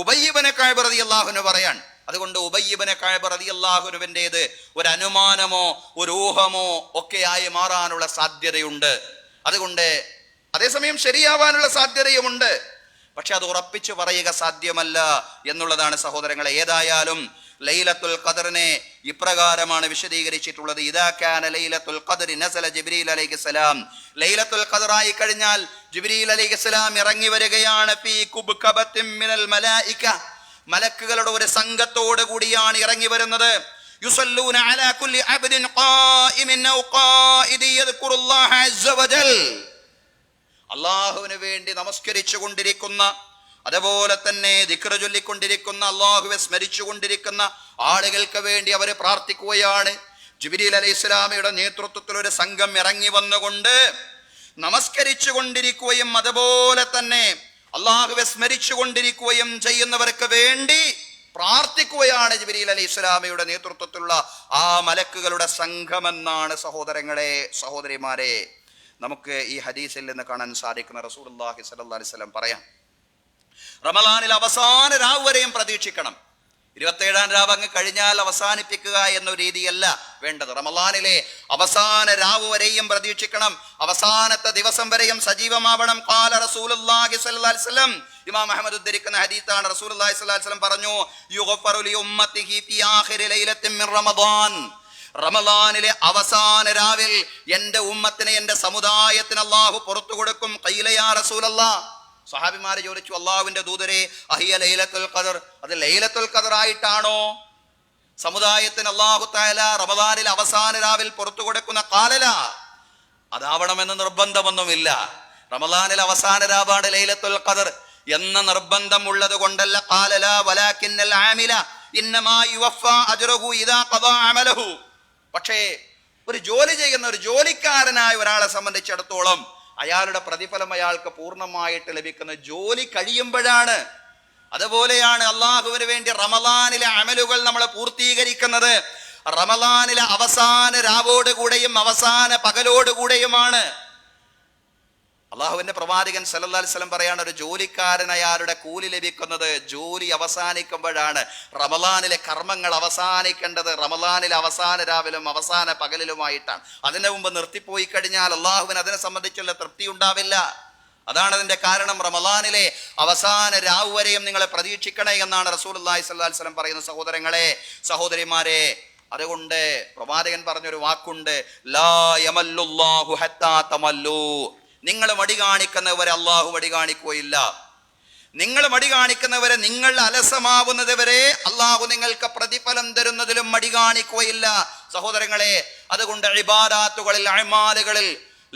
ഉബയ്യ് ഇബ്നു കഅബ് റളിയല്ലാഹു അൻഹു പറയാൻ. അതുകൊണ്ട് ഉബയ്യ് ഇബ്നു കഅബ് റളിയല്ലാഹു അൻഹുവിന്റേത് ഒരു അനുമാനമോ ഒരു ഊഹമോ ഒക്കെ ആയി മാറാനുള്ള സാധ്യതയുണ്ട്. അതുകൊണ്ട് അതേസമയം ശരിയാവാനുള്ള സാധ്യതയുമുണ്ട്. പക്ഷെ അത് ഉറപ്പിച്ചു പറയുക സാധ്യമല്ല എന്നുള്ളതാണ് സഹോദരങ്ങളെ. ഏതായാലും ലൈലത്തുൽ ഖദറിനെ ഇപ്രകാരമാണ് വിശദീകരിച്ചിട്ടുള്ളത്. ഇദാ കാന ലൈലത്തുൽ ഖദറി നസല ജിബ്രീൽ അലൈഹിസ്സലാം, ലൈലത്തുൽ ഖദറായി കഴിഞ്ഞാൽ ജിബ്രീൽ അലൈഹിസ്സലാം ഇറങ്ങി വരികയാണ്. ഫീ കുബ്കബത്തിൻ മിനൽ മലായിക, മലക്കുകളുടെ ഒരു സംഘത്തോട് കൂടിയാണ് ഇറങ്ങി വരുന്നത്. യുസല്ലൂന അലാ കുല്ലി അബ്ദിൻ ഖായിമിൻ ഔ ഖായിദി യദ്കുറുല്ലാഹ അസ്സ വജൽ, അല്ലാഹുവിന് വേണ്ടി നമസ്കരിച്ചു കൊണ്ടിരിക്കുന്ന, അതുപോലെ തന്നെ ദിക്ർ ചൊല്ലിക്കൊണ്ടിരിക്കുന്ന, അല്ലാഹുവെ സ്മരിച്ചു കൊണ്ടിരിക്കുന്ന ആളുകൾക്ക് വേണ്ടി അവർ പ്രാർത്ഥിക്കുകയാണ്. ജിബ്രീൽ അലൈഹിസ്സലാമയുടെ നേതൃത്വത്തിൽ ഒരു സംഘം ഇറങ്ങി വന്നുകൊണ്ട് നമസ്കരിച്ചു കൊണ്ടിരിക്കുകയും അതുപോലെ തന്നെ അല്ലാഹുവെ സ്മരിച്ചു കൊണ്ടിരിക്കുകയും ചെയ്യുന്നവർക്ക് വേണ്ടി പ്രാർത്ഥിക്കുകയാണ് ജിബ്രീൽ അലൈഹിസ്സലാമയുടെ നേതൃത്വത്തിലുള്ള ആ മലക്കുകളുടെ സംഘമെന്നാണ് സഹോദരങ്ങളെ, സഹോദരിമാരെ, നമുക്ക് ഈ ഹദീസിൽ നിന്ന് കാണാൻ സാധിക്കുന്ന. റസൂലുള്ളാഹി സ്വല്ലല്ലാഹു അലൈഹി വസല്ലം പറയാം, റമളാനിൽ അവസാന രാവ് വരെയും പ്രതീക്ഷിക്കണം. 27-ാം രാവ് അങ്ങ് കഴിഞ്ഞാൽ അവസാനിപ്പിക്കുക എന്ന രീതിയല്ല വേണ്ടത്. റമളാനിലെ അവസാന രാവ് വരെയും പ്രതീക്ഷിക്കണം, അവസാനത്തെ ദിവസം വരെയും സജീവമാവണം. ഖാല റസൂലുള്ളാഹി സ്വല്ലല്ലാഹു അലൈഹി വസല്ലം, ഇമാം അഹ്മദ് ഉദ്ധരിക്കുന്ന ഹദീസാണ്. റസൂലുള്ളാഹി സ്വല്ലല്ലാഹു അലൈഹി വസല്ലം പറഞ്ഞു, യുഗ്ഫറു ലി ഉമ്മത്തിഹി ഫീ ആഖിരി ലൈലത്തിൻ മിൻ റമളാൻ, റമളാനിലെ അവസാന രാവിൽ എന്റെ ഉമ്മത്തിനെ, എന്റെ സമുദായത്തിന് അല്ലാഹു പുറത്തു കൊടുക്കും. ഖൈല യാ റസൂലല്ലാഹ്, സഹാബിമാരെ ചോദിച്ചു, അല്ലാഹുവിന്റെ ദൂതരെ, അഹിയ ലൈലത്തുൽ ഖദർ, അത് ലൈലത്തുൽ ഖദർ ആയിട്ടാണോ സമുദായത്തിന് അല്ലാഹു തആല റമളാനിൽ അവസാന രാവിൽ പുറത്തു കൊടുക്കുന്ന? ഖാലല, അതാവണമെന്ന് നിർബന്ധമൊന്നുമില്ല. റമളാനിൽ അവസാന രാവാണ് ലൈലത്തുൽ ഖദർ എന്ന നിർബന്ധം ഉള്ളത് കൊണ്ടല്ല. ഖാലല വലാകിന്നൽ ആമില ഇന്നമാ യുവഫാ അജ്റുഹു ഇദാ ഖദാ അമലഹു, പക്ഷേ ഒരു ജോലി ചെയ്യുന്ന ഒരു ജോലിക്കാരനായ ഒരാളെ സംബന്ധിച്ചിടത്തോളം അയാളുടെ പ്രതിഫലം അയാൾക്ക് പൂർണ്ണമായിട്ട് ലഭിക്കുന്ന ജോലി കഴിയുമ്പോഴാണ്. അതുപോലെയാണ് അള്ളാഹുവിന് വേണ്ടി റമളാനിലെ അമലുകൾ നമ്മൾ പൂർത്തീകരിക്കുന്നത് അള്ളാഹുവിന്റെ പ്രവാചകൻ സല്ലല്ലാഹു അലൈഹി വസല്ലം പറയാണ്, ഒരു ജോലിക്കാരൻ അയാളുടെ കൂലി ലഭിക്കുന്നത് ജോലി അവസാനിക്കുമ്പോഴാണ്. റമളാനിലെ കർമ്മങ്ങൾ അവസാനിക്കേണ്ടത് റമളാനിലെ അവസാന രാവിലും അവസാന പകലിലുമായിട്ടാണ്. അതിന്റെ മുമ്പ് നിർത്തിപ്പോയി കഴിഞ്ഞാൽ അള്ളാഹുവിന് അതിനെ സംബന്ധിച്ചുള്ള തൃപ്തി ഉണ്ടാവില്ല. അതാണ് അതിന്റെ കാരണം. റമളാനിലെ അവസാന രാവ് വരെയും നിങ്ങളെ പ്രതീക്ഷിക്കണേ എന്നാണ് റസൂലുള്ളാഹി സ്വല്ലല്ലാഹു അലൈഹി വസല്ലം പറയുന്ന സഹോദരങ്ങളെ, സഹോദരിമാരെ. അതുകൊണ്ട് പ്രവാചകൻ പറഞ്ഞൊരു വാക്കുണ്ട്, ലാ യമല്ലുല്ലാഹു ഹത്താ തമല്ലു. നിങ്ങൾ മടി കാണിക്കുന്നവരെ അള്ളാഹു മടി കാണിക്കുകയില്ല. നിങ്ങൾ മടി കാണിക്കുന്നവരെ, നിങ്ങൾ അലസമാവുന്നത് വരെ അള്ളാഹു നിങ്ങൾക്ക് പ്രതിഫലം തരുന്നതിലും മടി കാണിക്കുകയില്ല സഹോദരങ്ങളെ. അതുകൊണ്ട് ഇബാദാത്തുകളിൽ, അഅ്മാലുകളിൽ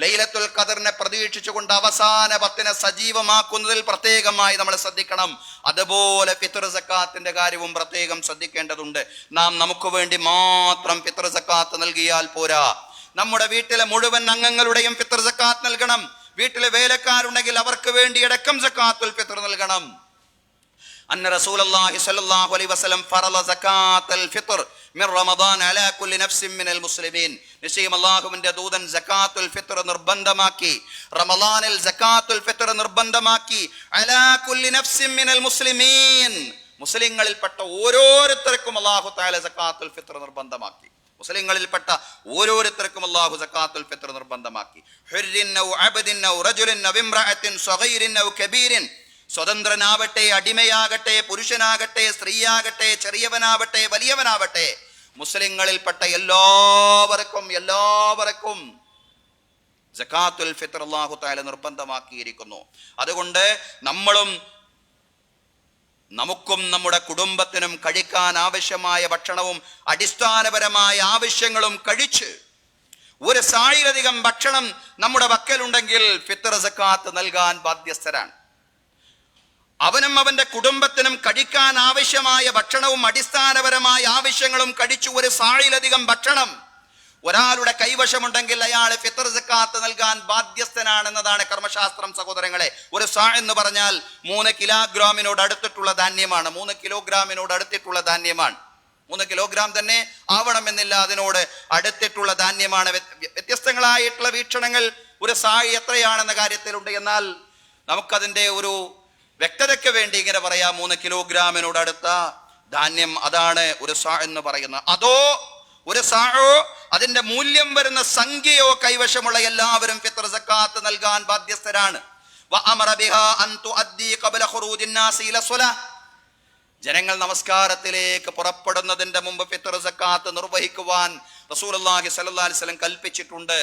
ലൈലത്തുൽ ഖദറിനെ പ്രതീക്ഷിച്ചുകൊണ്ട് അവസാന 10 സജീവമാക്കുന്നതിൽ പ്രത്യേകമായി നമ്മൾ ശ്രദ്ധിക്കണം. അതുപോലെ ഫിത്ർ സക്കാത്തിന്റെ കാര്യവും പ്രത്യേകം ശ്രദ്ധിക്കേണ്ടതുണ്ട്. നാം നമുക്ക് വേണ്ടി മാത്രം ഫിത്ർ സക്കാത്ത് നൽകിയാൽ പോരാ. നമ്മുടെ വീട്ടിലെ മുഴുവൻ അംഗങ്ങളുടെയും ഫിത്ർ സക്കാത്ത് നൽകണം. വീട്ടിലെ വേലക്കാരുണ്ടെങ്കിൽ അവർക്ക് വേണ്ടി അടക്കം സക്കാത്തുൽ ഫിത്ർ നൽകണം. അന്ന റസൂലുള്ളാഹി സ്വല്ലല്ലാഹു അലൈഹി വസല്ലം ഫറള സക്കാത്തുൽ ഫിത്ർ മിൻ റമദാൻ അലാ കുല്ലി നഫ്സിൻ മിനൽ മുസ്ലിമീൻ. നിശ്ചയം അല്ലാഹുവിന്റെ ദൂതൻ സക്കാത്തുൽ ഫിത്ർ നിർബന്ധമാക്കി, റമളാനിൽ സക്കാത്തുൽ ഫിത്ർ നിർബന്ധമാക്കി. അലാ കുല്ലി നഫ്സിൻ മിനൽ മുസ്ലിമീൻ, മുസ്ലിങ്ങളിൽപ്പെട്ട ഓരോരുത്തർക്കും അല്ലാഹു തആല സക്കാത്തുൽ ഫിത്ർ നിർബന്ധമാക്കി. മുസ്ലിങ്ങളിൽപ്പെട്ട ഓരോരുത്തർക്കും അല്ലാഹു സക്കാത്തുൽ ഫിത്ർ നിർബന്ധമാക്കി. ഹുർരിൻ ഔ അബ്ദിൻ ഔ റജുലിൻ ഔ ഇംറഅത്തിൻ സഗീരിൻ ഔ കബീരിൻ, സ്വതന്ത്രനാവട്ടെ, അടിമയാകട്ടെ, പുരുഷനാകട്ടെ, സ്ത്രീയാകട്ടെ, ചെറിയവനാവട്ടെ, വലിയവനാവട്ടെ, മുസ്ലിങ്ങളിൽപ്പെട്ട എല്ലാവർക്കും സക്കാത്തുൽ ഫിത്ർ അല്ലാഹു തആല നിർബന്ധമാക്കിയിരിക്കുന്നു. അതുകൊണ്ട് നമുക്കും നമ്മുടെ കുടുംബത്തിനും കഴിക്കാൻ ആവശ്യമായ ഭക്ഷണവും അടിസ്ഥാനപരമായ ആവശ്യങ്ങളും കഴിച്ച് ഒരു സായിലധികം ഭക്ഷണം നമ്മുടെ പക്കലുണ്ടെങ്കിൽ ഫിത്ർ സക്കാത്ത് നൽകാൻ ബാധ്യസ്ഥരാണ്. അവനും അവന്റെ കുടുംബത്തിനും കഴിക്കാൻ ആവശ്യമായ ഭക്ഷണവും അടിസ്ഥാനപരമായ ആവശ്യങ്ങളും കഴിച്ചു ഒരു സായിലധികം ഭക്ഷണം ഒരാളുടെ കൈവശമുണ്ടെങ്കിൽ അയാൾ ഫിത്ർ സക്കാത്ത് നൽകാൻ ബാധ്യസ്ഥനാണെന്നതാണ് കർമ്മശാസ്ത്രം സഹോദരങ്ങളെ. ഒരു സാ എന്ന് പറഞ്ഞാൽ 3 കിലോഗ്രാമിനോട് അടുത്തിട്ടുള്ള ധാന്യമാണ്. 3 കിലോഗ്രാമിനോട് അടുത്തിട്ടുള്ള ധാന്യമാണ്. 3 കിലോഗ്രാം തന്നെ ആവണമെന്നില്ല, അതിനോട് അടുത്തിട്ടുള്ള ധാന്യമാണ്. വ്യത്യസ്തങ്ങളായിട്ടുള്ള വീക്ഷണങ്ങൾ ഒരു സായി എത്രയാണെന്ന കാര്യത്തിലുണ്ട്. എന്നാൽ നമുക്കതിന്റെ ഒരു വ്യക്തതയ്ക്ക് വേണ്ടി ഇങ്ങനെ പറയാം, 3 കിലോഗ്രാമിനോട് അടുത്ത ധാന്യം, അതാണ് ഒരു സാ എന്ന് പറയുന്നത്. അതോ ഒരു സാഴോ അതിന്റെ മൂല്യം വരുന്ന സംഖ്യയോ കൈവശമുള്ള എല്ലാവരും ഫിത്ർ സക്കാത്ത് നൽകാൻ ബാധ്യസ്ഥരാണ്. ജനങ്ങൾ നമസ്കാരത്തിലേക്ക് പുറപ്പെടുന്നതിന്റെ മുമ്പ് ഫിത്ർ സക്കാത്ത് നിർവഹിക്കുവാൻ റസൂലുള്ളാഹി സ്വല്ലല്ലാഹു അലൈഹി വസല്ലം കൽപ്പിച്ചിട്ടുണ്ട്.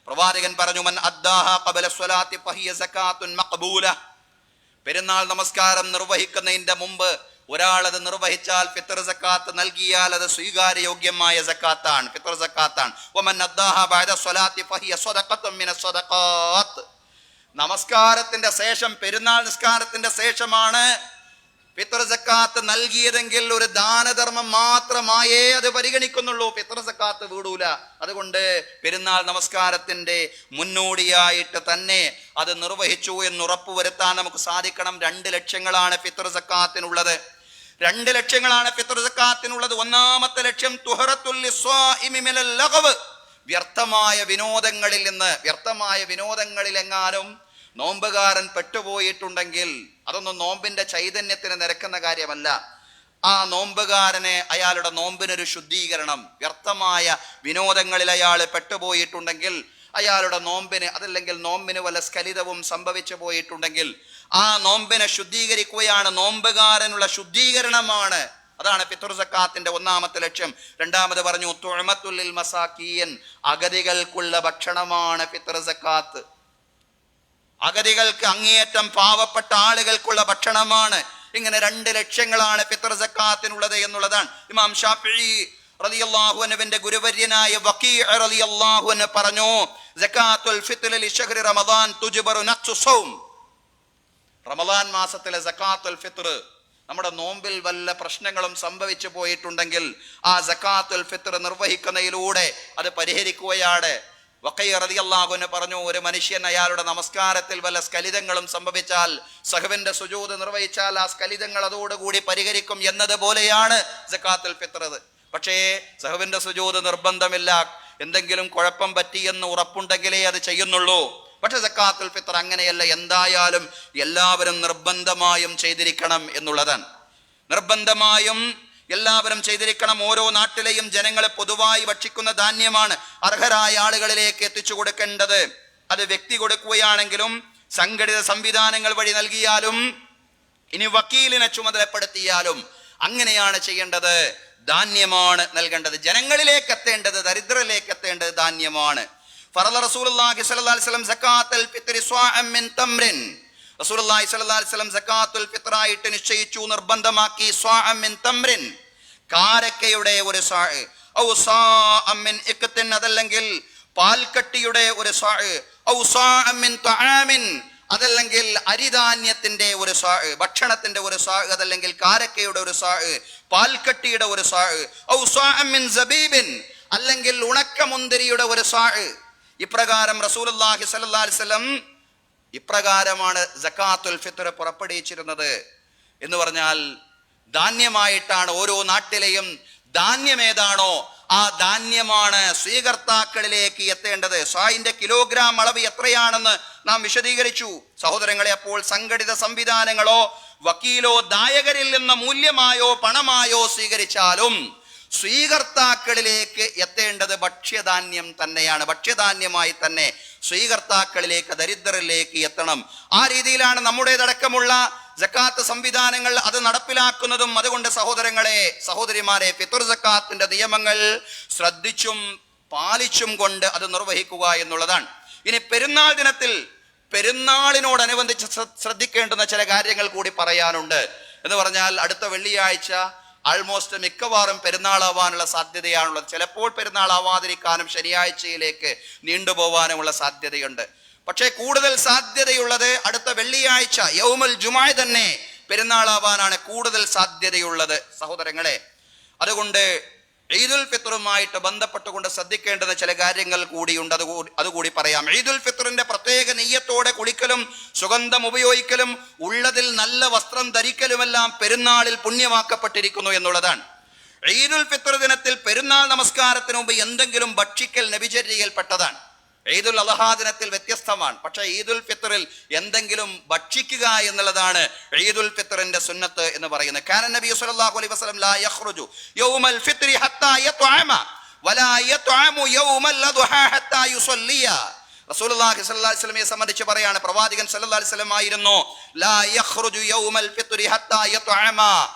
പ്രവാചകൻ പറഞ്ഞു, മൻ അദ്ദാഹ ഖബല സ്വലാത്തി ഫഹിയ സക്കാത്തുൻ മഖ്ബൂല. പെരുന്നാൾ നമസ്കാരം നിർവഹിക്കുന്നതിന്റെ മുമ്പ് ഒരാളത് നിർവഹിച്ചാൽ ഫിത്ർ സക്കാത്ത് നൽകിയാൽ അത് സ്വീകാര്യയോഗ്യമായ സക്കാത്താണ്, ഫിത്ർ സക്കാത്താണ്. വമൻ അദ്ദാഹ ബഅദ സ്വലാത്തി ഫഹിയ സ്വദഖത്തുൻ മിനസ് സ്വദഖാത്ത്. നമസ്കാരത്തിന്റെ ശേഷം, പെരുന്നാൾ നിസ്കാരത്തിന്റെ ശേഷമാണ് ഫിത്ർ സക്കാത്ത് നൽകിയതെങ്കിൽ ഒരു ദാനധർമ്മം മാത്രമായേ അത് പരിഗണിക്കുന്നുള്ളൂ, ഫിത്ർ സക്കാത്ത് വീടൂല. അതുകൊണ്ട് പെരുന്നാൾ നമസ്കാരത്തിന്റെ മുന്നോടിയായിട്ട് തന്നെ അത് നിർവഹിച്ചു എന്ന് ഉറപ്പുവരുത്താൻ നമുക്ക് സാധിക്കണം. 2 ലക്ഷ്യങ്ങളാണ് ഫിത്ർ സക്കാത്തിനുള്ളത്. 2 ലക്ഷ്യങ്ങളാണ് ഫിത്ർ സക്കാത്തിനുള്ളത്. ഒന്നാമത്തെ ലക്ഷ്യം തുഹറത്തുൽ ലിസ്വാഇമി മിനൽ ലഗ്വ്, വ്യർത്ഥമായ വിനോദങ്ങളിലെങ്ങാനും നോമ്പുകാരൻ പെട്ടുപോയിട്ടുണ്ടെങ്കിൽ അതൊന്നും നോമ്പിന്റെ ചൈതന്യത്തിന് നിരക്കുന്ന കാര്യമല്ല. ആ നോമ്പുകാരനെ, അയാളുടെ നോമ്പിനൊരു ശുദ്ധീകരണം, വ്യർത്ഥമായ വിനോദങ്ങളിൽ അയാൾ പെട്ടുപോയിട്ടുണ്ടെങ്കിൽ അയാളുടെ നോമ്പിന്, അതല്ലെങ്കിൽ നോമ്പിന് വല്ല സ്ഖലിതവും സംഭവിച്ചു പോയിട്ടുണ്ടെങ്കിൽ ആ നോമ്പിനെ ശുദ്ധീകരിക്കുകയാണ്. നോമ്പുകാരനുള്ള ശുദ്ധീകരണമാണ്, അതാണ് ഫിത്ർ സക്കാത്തിന്റെ ഒന്നാമത്തെ ലക്ഷ്യം. രണ്ടാമത് പറഞ്ഞു തുഅമത്തുൽ ലിൽ മസാകീൻ, അഗതികൾക്കുള്ള ഭക്ഷണമാണ് ഫിത്ർ സക്കാത്ത്. അഗതികൾക്ക്, അങ്ങേയറ്റം പാവപ്പെട്ട ആളുകൾക്കുള്ള ഭക്ഷണമാണ്. ഇങ്ങനെ 2 ലക്ഷ്യങ്ങളാണ് ഫിത്ർ സക്കാത്തിനുള്ളത് എന്നുള്ളതാണ്. ഇമാം ഷാഫിഈ റളിയല്ലാഹു അൻഹുവിന്റെ ഗുരുവര്യനായ വഖീഅ റളിയല്ലാഹു അൻഹു പറഞ്ഞു, സക്കാത്തുൽ ഫിത്ർ ലി ശഹ്രി റമദാൻ തുജ്ബറു നഖ്സു സൗം. റമദാൻ മാസത്തിലെ സക്കാത്തുൽ ഫിത്ർ, നമ്മുടെ നോമ്പിൽ വല്ല പ്രശ്നങ്ങളും സംഭവിച്ചു പോയിട്ടുണ്ടെങ്കിൽ ആ സക്കാത്തുൽ ഫിത്ർ നിർവഹിക്കുന്നതിലൂടെ അത് പരിഹരിക്കുകയാണ്. വഖീഅ റളിയല്ലാഹു അൻഹു പറഞ്ഞു, ഒരു മനുഷ്യൻ അയാളുടെ നമസ്കാരത്തിൽ വല്ല സ്ഖലിതങ്ങളും സംഭവിച്ചാൽ, സഹവിന്റെ സുജൂദ് നിർവഹിച്ചാൽ ആ സ്ഖലിതങ്ങൾ അതോടുകൂടി പരിഹരിക്കും എന്നതുപോലെയാണ് സക്കാത്തുൽ ഫിത്ർ. പക്ഷേ സഹവിന്റെ സുജൂദ് നിർബന്ധമില്ല, എന്തെങ്കിലും കുഴപ്പം പറ്റിയെന്ന് ഉറപ്പുണ്ടെങ്കിലേ അത് ചെയ്യുന്നുള്ളൂ. പക്ഷെ സക്കാത്തുൽ ഫിത്ർ അങ്ങനെയല്ല, എന്തായാലും എല്ലാവരും നിർബന്ധമായും ചെയ്തിരിക്കണം എന്നുള്ളതാണ്. നിർബന്ധമായും എല്ലാവരും ചെയ്തിരിക്കണം. ഓരോ നാട്ടിലെയും ജനങ്ങളെ പൊതുവായി ഭക്ഷിക്കുന്ന ധാന്യമാണ് അർഹരായ ആളുകളിലേക്ക് എത്തിച്ചു കൊടുക്കേണ്ടത്. അത് വ്യക്തി കൊടുക്കുകയാണെങ്കിലും സംഘടിത സംവിധാനങ്ങൾ വഴി നൽകിയാലും ഇനി വക്കീലിനെ ചുമതലപ്പെടുത്തിയാലും അങ്ങനെയാണ് ചെയ്യേണ്ടത്. ധാന്യമാണ് നൽകേണ്ടത്, ജനങ്ങളിലേക്ക് എത്തേണ്ടത്, ദരിദ്രരിലേക്ക് എത്തേണ്ടത് ധാന്യമാണ്. ഫറള റസൂലുള്ളാഹി സ്വല്ലല്ലാഹി അലൈഹി വസല്ലം സകാത്തുൽ ഫിത്രി സ്വാഅൻ മിൻ തംറിൻ. റസൂലുള്ളാഹി സ്വല്ലല്ലാഹി അലൈഹി വസല്ലം സകാത്തുൽ ഫിത്റായിട്ട് നിശ്ചയിച്ചു, നിർബന്ധമാക്കി. സ്വാഅൻ മിൻ തംറിൻ, കാരക്കയുടെ ഒരു സാഅ്, ഔ സാഅൻ മിൻ ഇഖ്തിൻ, അതല്ലെങ്കിൽ പാൽക്കട്ടിയുടെ ഒരു സാഅ്, ഔ സാഅൻ മിൻ തആമിൻ, അതല്ലെങ്കിൽ അരിധാന്യത്തിന്റെ ഒരു സാഅ്, ഭക്ഷണത്തിന്റെ ഒരു സാഅ്, അതല്ലെങ്കിൽ കാരക്കയുടെ ഒരു സാഅ്, പാൽക്കട്ടിയുടെ ഒരു സാഅ്, ഔ സാഅൻ മിൻ സബീബിൻ, അല്ലെങ്കിൽ ഉണക്കമുന്തിരിയുടെ ഒരു സാഅ്. ഇപ്രകാരം റസൂലുള്ളാഹി സ്വല്ലല്ലാഹി അലൈഹി വസല്ലം ഇപ്രകാരമാണ് സകാത്തുൽ ഫിത്ർ പുറപ്പെടുവിച്ചിരുന്നത്. എന്ന് പറഞ്ഞാൽ ധാന്യമായിട്ടാണ് ഓരോ നാട്ടിലെയും ധാന്യം ഏതാണോ ആ ധാന്യമാണ് സ്വീകർത്താക്കളിലേക്ക് എത്തേണ്ടത്. സായിന്റെ കിലോഗ്രാം അളവ് എത്രയാണെന്ന് നാം വിശദീകരിച്ചു സഹോദരങ്ങളെ. അപ്പോൾ സംഘടിത സംവിധാനങ്ങളോ വക്കീലോ ദായകരിൽ നിന്ന് മൂല്യമായോ പണമായോ സ്വീകരിച്ചാലും സ്വീകർത്താക്കളിലേക്ക് എത്തേണ്ടത് ഭക്ഷ്യധാന്യം തന്നെയാണ്. ഭക്ഷ്യധാന്യമായി തന്നെ സ്വീകർത്താക്കളിലേക്ക്, ദരിദ്രരിലേക്ക് എത്തണം. ആ രീതിയിലാണ് നമ്മുടേതടക്കമുള്ള സക്കാത്ത് സംവിധാനങ്ങൾ അത് നടപ്പിലാക്കുന്നതും. അതുകൊണ്ട് സഹോദരങ്ങളെ, സഹോദരിമാരെ, ഫിത്ർ സക്കാത്തിന്റെ നിയമങ്ങൾ ശ്രദ്ധിച്ചും പാലിച്ചും കൊണ്ട് അത് നിർവഹിക്കുക എന്നുള്ളതാണ്. ഇനി പെരുന്നാൾ ദിനത്തിൽ പെരുന്നാളിനോടനുബന്ധിച്ച് ശ്രദ്ധിക്കേണ്ടുന്ന ചില കാര്യങ്ങൾ കൂടി പറയാനുണ്ട്. എന്ന് പറഞ്ഞാൽ അടുത്ത വെള്ളിയാഴ്ച ആൾമോസ്റ്റ് മിക്കവാറും പെരുന്നാളാവാനുള്ള സാധ്യതയാണുള്ളത്. ചിലപ്പോൾ പെരുന്നാളാവാതിരിക്കാനും ശനിയാഴ്ചയിലേക്ക് നീണ്ടുപോവാനുമുള്ള സാധ്യതയുണ്ട്. പക്ഷേ കൂടുതൽ സാധ്യതയുള്ളത് അടുത്ത വെള്ളിയാഴ്ച യൗമുൽ ജുമുഅ തന്നെ പെരുന്നാളാവാനാണ് കൂടുതൽ സാധ്യതയുള്ളത് സഹോദരങ്ങളെ. അതുകൊണ്ട് ഈദുൽ ഫിത്റുമായിട്ട് ബന്ധപ്പെട്ടുകൊണ്ട് ശ്രദ്ധിക്കേണ്ടുന്ന ചില കാര്യങ്ങൾ കൂടിയുണ്ട്, അതുകൂടി പറയാം. ഈദുൽ ഫിത്റിന്റെ പ്രത്യേക നെയ്യത്തോടെ കുളിക്കലും സുഗന്ധം ഉപയോഗിക്കലും ഉള്ളതിൽ നല്ല വസ്ത്രം ധരിക്കലുമെല്ലാം പെരുന്നാളിൽ പുണ്യമാക്കപ്പെട്ടിരിക്കുന്നു എന്നുള്ളതാണ്. ഈദുൽ ഫിത്ർ ദിനത്തിൽ പെരുന്നാൾ നമസ്കാരത്തിന് മുമ്പ് എന്തെങ്കിലും ഭക്ഷിക്കൽ നബിചര്യയിൽപ്പെട്ടതാണ്. ഈദുൽ അദ്ഹാ ദിനത്തിൽ വ്യത്യസ്തമാണ്. പക്ഷേ ഈദുൽ ഫിത്റിൽ എന്തെങ്കിലും ഭക്ഷിക്കുക എന്നുള്ളതാണ് ഈദുൽ ഫിത്റിന്റെ സുന്നത്ത് എന്ന് പറയുന്നത്. കാന നബി സല്ലല്ലാഹു അലൈഹി വസല്ലം ലാ യഖ്റുജു യൗമൽ ഫിത്രി ഹത്താ യത്അമ വലാ യത്അമു യൗമൽ അദ്ഹാ ഹത്താ യുസല്ലിയ. റസൂലുള്ളാഹി സ്വല്ലല്ലാഹി അലൈഹി വസല്ലമയെ സംബന്ധിച്ച് പറയാണ്, പ്രവാചകൻ സല്ലല്ലാഹു അലൈഹി വസല്ലം ആയിരുന്നു ലാ യഖ്റുജു യൗമൽ ഫിത്രി ഹത്താ യത്അമ,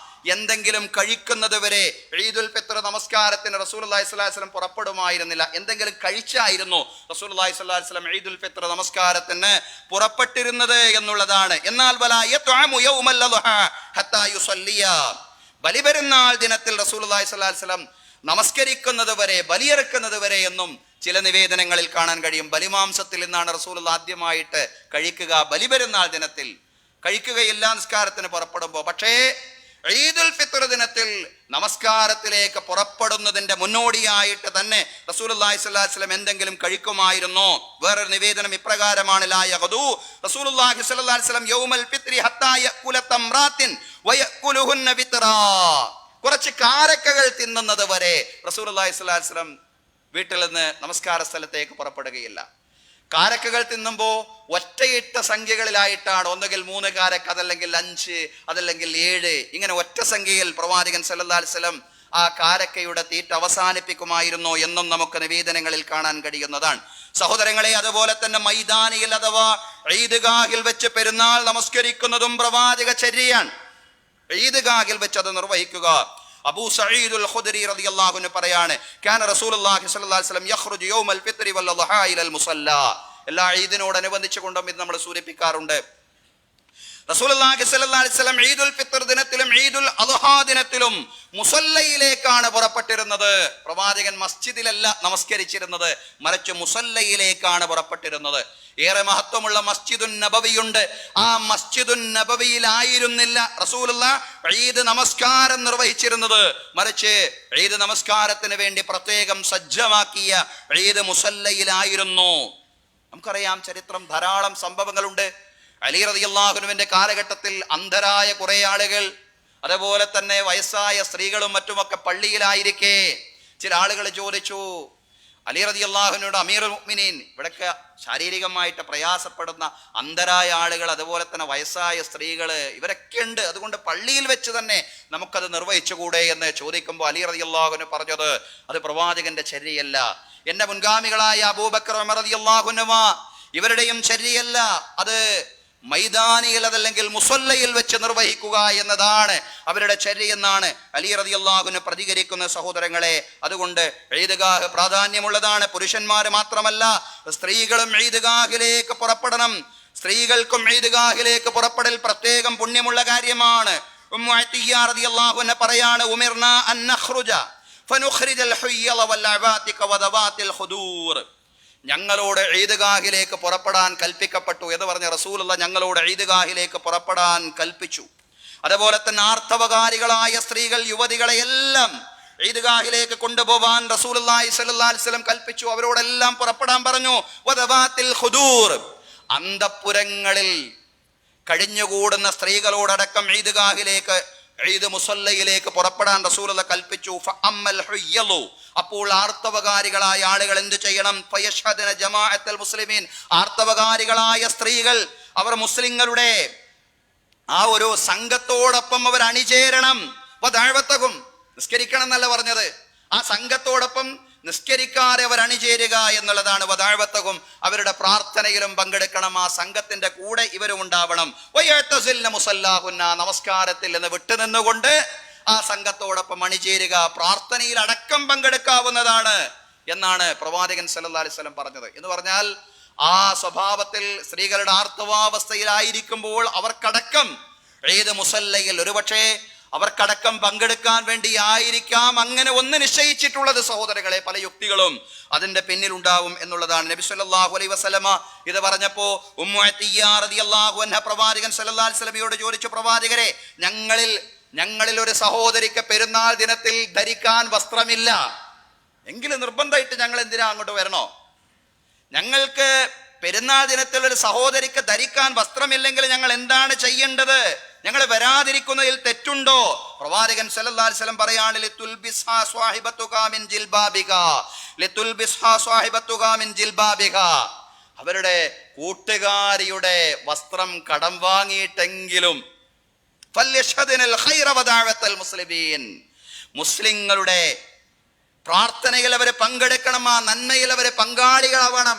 എന്തെങ്കിലും കഴിക്കുന്നത് വരെ ഈദുൽ ഫിത്ർ നമസ്കാരത്തിന് റസൂലുള്ളാഹി സ്വല്ലല്ലാഹി അലൈഹി വസല്ലം പുറപ്പെടുമായിരുന്നില്ല. എന്തെങ്കിലും കഴിച്ചായിരുന്നു റസൂലുള്ളാഹി സ്വല്ലല്ലാഹി അലൈഹി വസല്ലം ഈദുൽ ഫിത്ർ നമസ്കാരത്തിന് പുറപ്പെട്ടിരുന്നത് എന്നുള്ളതാണ്. എന്നാൽ വലാ യത്അമു യൗമൽ അദ്ഹാ ഹത്താ യുസല്ലിയ, ബലിപെരുന്നാൾ ദിനത്തിൽ റസൂലുള്ളാഹി സ്വല്ലല്ലാഹി അലൈഹി വസല്ലം നമസ്കരിക്കുന്നത് വരെ, ബലിയെറുക്കുന്നത് വരെ എന്നും ചില നിവേദനങ്ങളിൽ കാണാൻ കഴിയും. ബലിമാംസത്തിൽ നിന്നാണ് റസൂലുള്ളാഹി ആദ്യമായിട്ട് കഴിക്കുക. ബലിപെരുന്നാൾ ദിനത്തിൽ കഴിക്കുകയില്ല നിസ്കാരത്തിന് പുറപ്പെടുമ്പോൾ. പക്ഷേ ഈദുൽ ഫിത്ർ ദിനത്തിൽ നമസ്കാരത്തിലേക്ക് പുറപ്പെടുന്നതിന്റെ മുന്നോടിയായിട്ട് തന്നെ റസൂലുള്ളാഹി സ്വല്ലല്ലാഹി അലൈഹി വസല്ലം എന്തെങ്കിലും കഴിക്കുമായിരുന്നു. വേറൊരു നിവേദനം ഇപ്രകാരമാണ്, ലാ യഖദു റസൂലുള്ളാഹി സ്വല്ലല്ലാഹി അലൈഹി വസല്ലം യൗമൽ ഫിത്രി ഹത്താ യഅകുല തംറാത്തിൻ വയഅകുലുഹുന്ന ഫിത്റാ, കുറച്ച് കാരക്കകൾ തിന്നുന്നത് വരെ റസൂലുള്ളാഹി സ്വല്ലല്ലാഹി അലൈഹി വസല്ലം വീട്ടിൽ നിന്ന് നമസ്കാര സ്ഥലത്തേക്ക് പുറപ്പെടുകയില്ല. കാരക്കകൾ തിന്നുമ്പോൾ ഒറ്റയിട്ട സംഖ്യകളിലായിട്ടാണ്, ഒന്നുകിൽ 3 കാരക്ക, അതല്ലെങ്കിൽ 5, അതല്ലെങ്കിൽ 7, ഇങ്ങനെ ഒറ്റ സംഖ്യയിൽ പ്രവാചകൻ സല്ലല്ലാഹു അലൈഹി വസല്ലം ആ കാരക്കയുടെ തീറ്റ അവസാനിപ്പിക്കുമായിരുന്നു എന്നും നമുക്ക് നിവേദനങ്ങളിൽ കാണാൻ കഴിയുന്നതാണ് സഹോദരങ്ങളെ. അതുപോലെ തന്നെ മൈതാനിയിൽ അഥവാ ഈദ്ഗാഹിൽ വെച്ച് പെരുന്നാൾ നമസ്കരിക്കുന്നതും പ്രവാചക ചര്യയാണ്. ഈദ്ഗാഹിൽ വെച്ച് അത് നിർവഹിക്കുക. അബൂ സഈദുൽ ഖുദരി റളിയല്ലാഹു അൻഹു പറയാണ്, കാന റസൂലുള്ളാഹി സ്വല്ലല്ലാഹി അലൈഹി വസല്ലം യഖ്റുജു യൗമൽ ഫിത്രി വൽ അദ്ഹാ ഇലൽ മുസല്ല. എല്ലാ ഈദിനോടനുബന്ധിച്ച് കൊണ്ടും ഇത് നമ്മൾ സൂചിപ്പിക്കാറുണ്ട്. റസൂലുള്ളാഹി സ്വല്ലല്ലാഹി അലൈഹി വസല്ലം ഈദുൽ ഫിത്ർ ദിനത്തിലും ഈദുൽ അദ്ഹാ ദിനത്തിലും മുസല്ലയിലേക്കാണ് പുറപ്പെട്ടിരുന്നത്. പ്രവാചകൻ മസ്ജിദിലല്ല നമസ്കരിച്ചിരുന്നത്, മറിച്ച് മുസല്ലയിലേക്കാണ് പുറപ്പെട്ടിരുന്നത്. ഏറെ മഹത്വമുള്ള മസ്ജിദുൻ നബവിയുണ്ട്. ആ മസ്ജിദുൻ നബവിയിലായിരുന്നില്ല റസൂലുള്ളാഹി ഈദ് നമസ്കാരം നിർവഹിച്ചിരുന്നത്, മറിച്ച് ഈദ് നമസ്കാരത്തിന് വേണ്ടി പ്രത്യേകം സജ്ജമാക്കിയ ഈദ് മുസല്ലയിലായിരുന്നു. നമുക്കറിയാം ചരിത്രം, ധാരാളം സംഭവങ്ങളുണ്ട്. അലി റളിയല്ലാഹു അൻഹുവിന്റെ കാലഘട്ടത്തിൽ അന്ധരായ കുറെ ആളുകൾ, അതുപോലെ തന്നെ വയസ്സായ സ്ത്രീകളും മറ്റുമൊക്കെ പള്ളിയിലായിരിക്കെ ചില ആളുകൾ ചോദിച്ചു, അലി റളിയല്ലാഹുവിനോട് അമീറുൽ മുഅ്മിനീൻ, ഇവിടൊക്കെ ശാരീരികമായിട്ട് പ്രയാസപ്പെടുന്ന അന്ധരായ ആളുകൾ, അതുപോലെ തന്നെ വയസ്സായ സ്ത്രീകള്, ഇവരൊക്കെ ഉണ്ട്, അതുകൊണ്ട് പള്ളിയിൽ വെച്ച് തന്നെ നമുക്കത് നിർവഹിച്ചുകൂടെ എന്ന് ചോദിക്കുമ്പോൾ അലി റളിയല്ലാഹുവിന് പറഞ്ഞത്, അത് പ്രവാചകന്റെ ചര്യയല്ല, എന്റെ മുൻഗാമികളായ അബൂബക്കർ, ഉമർ റളിയല്ലാഹു അൻഹുമ ഇവരുടെയും ചര്യയല്ല, അത് മൈതാനിയിൽ അതല്ലെങ്കിൽ മുസല്ലയിൽ വെച്ച് നിർവഹിക്കുക എന്നതാണ് അവരുടെ ചര്യയെന്നാണ് അലി റളിയല്ലാഹുവിന് പ്രതികരിക്കുന്ന സഹോദരങ്ങളെ. അതുകൊണ്ട് ഈദ്ഗാഹ് പ്രാധാന്യമുള്ളതാണ്. പുരുഷന്മാര് മാത്രമല്ല, സ്ത്രീകളും ഈദ്ഗാഹിലേക്ക് പുറപ്പെടണം. സ്ത്രീകൾക്കും ഈദ്ഗാഹിലേക്ക് പുറപ്പെടൽ പ്രത്യേകം പുണ്യമുള്ള കാര്യമാണ്. ഉമ്മു അത്തിയ്യ റളിയല്ലാഹു അൻഹ പറയാണ്, ഉമിർനാ അൻ നഖ്റുജ ഫനുഖ്രിജൽ ഹുയ്യള വൽ അവാതിക വദവാതിൽ ഖുദൂർ. ഞങ്ങളോട് ഈദ്ഗാഹിലേക്ക് പുറപ്പെടാൻ കൽപ്പിക്കപ്പെട്ടു എന്ന് പറഞ്ഞ റസൂലുള്ള ഞങ്ങളോട് ഈദ്ഗാഹിലേക്ക് പുറപ്പെടാൻ കൽപ്പിച്ചു. അതുപോലെ തന്നെ ആർത്തവകാരികളായ സ്ത്രീകൾ, യുവതികളെ എല്ലാം ഈദ്ഗാഹിലേക്ക് കൊണ്ടുപോവാൻ റസൂലുള്ളാഹി സ്വല്ലല്ലാഹു അലൈഹി വസല്ലം കൽപ്പിച്ചു. അവരോടെല്ലാം പുറപ്പെടാൻ പറഞ്ഞു. വദവാതിൽ ഖുദൂർ, അന്തഃപുരങ്ങളിൽ കഴിഞ്ഞുകൂടുന്ന സ്ത്രീകളോടടക്കം ഈദ്ഗാഹിലേക്ക്, ഈദ് മുസല്ലയിലേക്ക് പുറപ്പെടാൻ റസൂലുള്ള കൽപ്പിച്ചു. ഫഅമ്മൽ ഹുയ്യളു, അപ്പോൾ ആർത്തവകാരികളായ ആളുകൾ എന്ത് ചെയ്യണം? ഫയഷ്ഹദന ജമാഅത്തുൽ മുസ്ലിമീൻ, ആർത്തവകാരികളായ സ്ത്രീകൾ അവർ മുസ്ലിങ്ങളുടെ ആ ഒരു സംഘത്തോടൊപ്പം അവർ അണിചേരണം. വദഅവതഹും, നിസ്കരിക്കണം എന്നല്ല പറഞ്ഞത്, ആ സംഘത്തോടൊപ്പം നിസ്കരിക്കാതെ അവർ അണിചേരുക എന്നുള്ളതാണ്. വദഅവതഹും, അവരുടെ പ്രാർത്ഥനയിലും പങ്കെടുക്കണം, ആ സംഘത്തിന്റെ കൂടെ ഇവരും ഉണ്ടാവണം. വയതസിൽന മുസല്ലാഹുന്ന, നമസ്കാരത്തിൽ നിന്ന് വിട്ടുനിന്നുകൊണ്ട് ആ സംഘത്തോടൊപ്പം അണിചേരുക, പ്രാർത്ഥനയിൽ അടക്കം പങ്കെടുക്കാവുന്നതാണ് എന്നാണ് പ്രവാചകൻ സല്ലല്ലാഹു അലൈഹി വസല്ലം പറഞ്ഞത്. എന്ന് പറഞ്ഞാൽ ആ സ്വഭാവത്തിൽ സ്ത്രീകളുടെ ആർത്തവാവസ്ഥയിലായിരിക്കുമ്പോൾ അവർക്കടക്കം ഈദ് മുസല്ലയിൽ ഒരുപക്ഷെ അവർക്കടക്കം പങ്കെടുക്കാൻ വേണ്ടി ആയിരിക്കാം അങ്ങനെ ഒന്ന് നിശ്ചയിച്ചിട്ടുള്ളത്. സഹോദരങ്ങളെ, പല യുക്തികളും അതിന്റെ പിന്നിൽ ഉണ്ടാവും എന്നുള്ളതാണ്. നബി സല്ലല്ലാഹു അലൈഹി വസല്ലമ ഇത് പറഞ്ഞപ്പോ ഉമ്മു അത്തിയ്യ റളിയല്ലാഹു അൻഹ പ്രവാചകൻ സല്ലല്ലാഹു അലൈഹി വസല്ലമയോട് ചോദിച്ചു, പ്രവാചകരെ, ഞങ്ങളിൽ ഒരു സഹോദരിക്ക് പെരുന്നാൾ ദിനത്തിൽ ധരിക്കാൻ വസ്ത്രമില്ല എങ്കിലും നിർബന്ധമായിട്ട് ഞങ്ങൾ എന്തിനാ അങ്ങോട്ട് വരണോ? ഞങ്ങൾക്ക് പെരുന്നാൾ ദിനത്തിൽ ഒരു സഹോദരിക്ക് ധരിക്കാൻ വസ്ത്രമില്ലെങ്കിൽ ഞങ്ങൾ എന്താണ് ചെയ്യേണ്ടത്? ഞങ്ങൾ വരാതിരിക്കുന്നതിൽ തെറ്റുണ്ടോ? പ്രവാചകൻ സല്ലല്ലാഹു അലൈഹി വസല്ലം പറയാണ്, ലിതുൽബിസ്ഹാ സ്വാഹിബത്തുക മിൻ ജിൽബാബിക, ലിതുൽബിസ്ഹാ സ്വാഹിബത്തുക മിൻ ജിൽബാബിക, അവരുടെ കൂട്ടുകാരിയുടെ വസ്ത്രം കടം വാങ്ങിയിട്ടെങ്കിലും മുസ്ലിങ്ങളുടെ പ്രാർത്ഥനയിൽ അവരെ പങ്കെടുക്കണം, ആ നന്മയിൽ അവരെ പങ്കാളികളാവണം.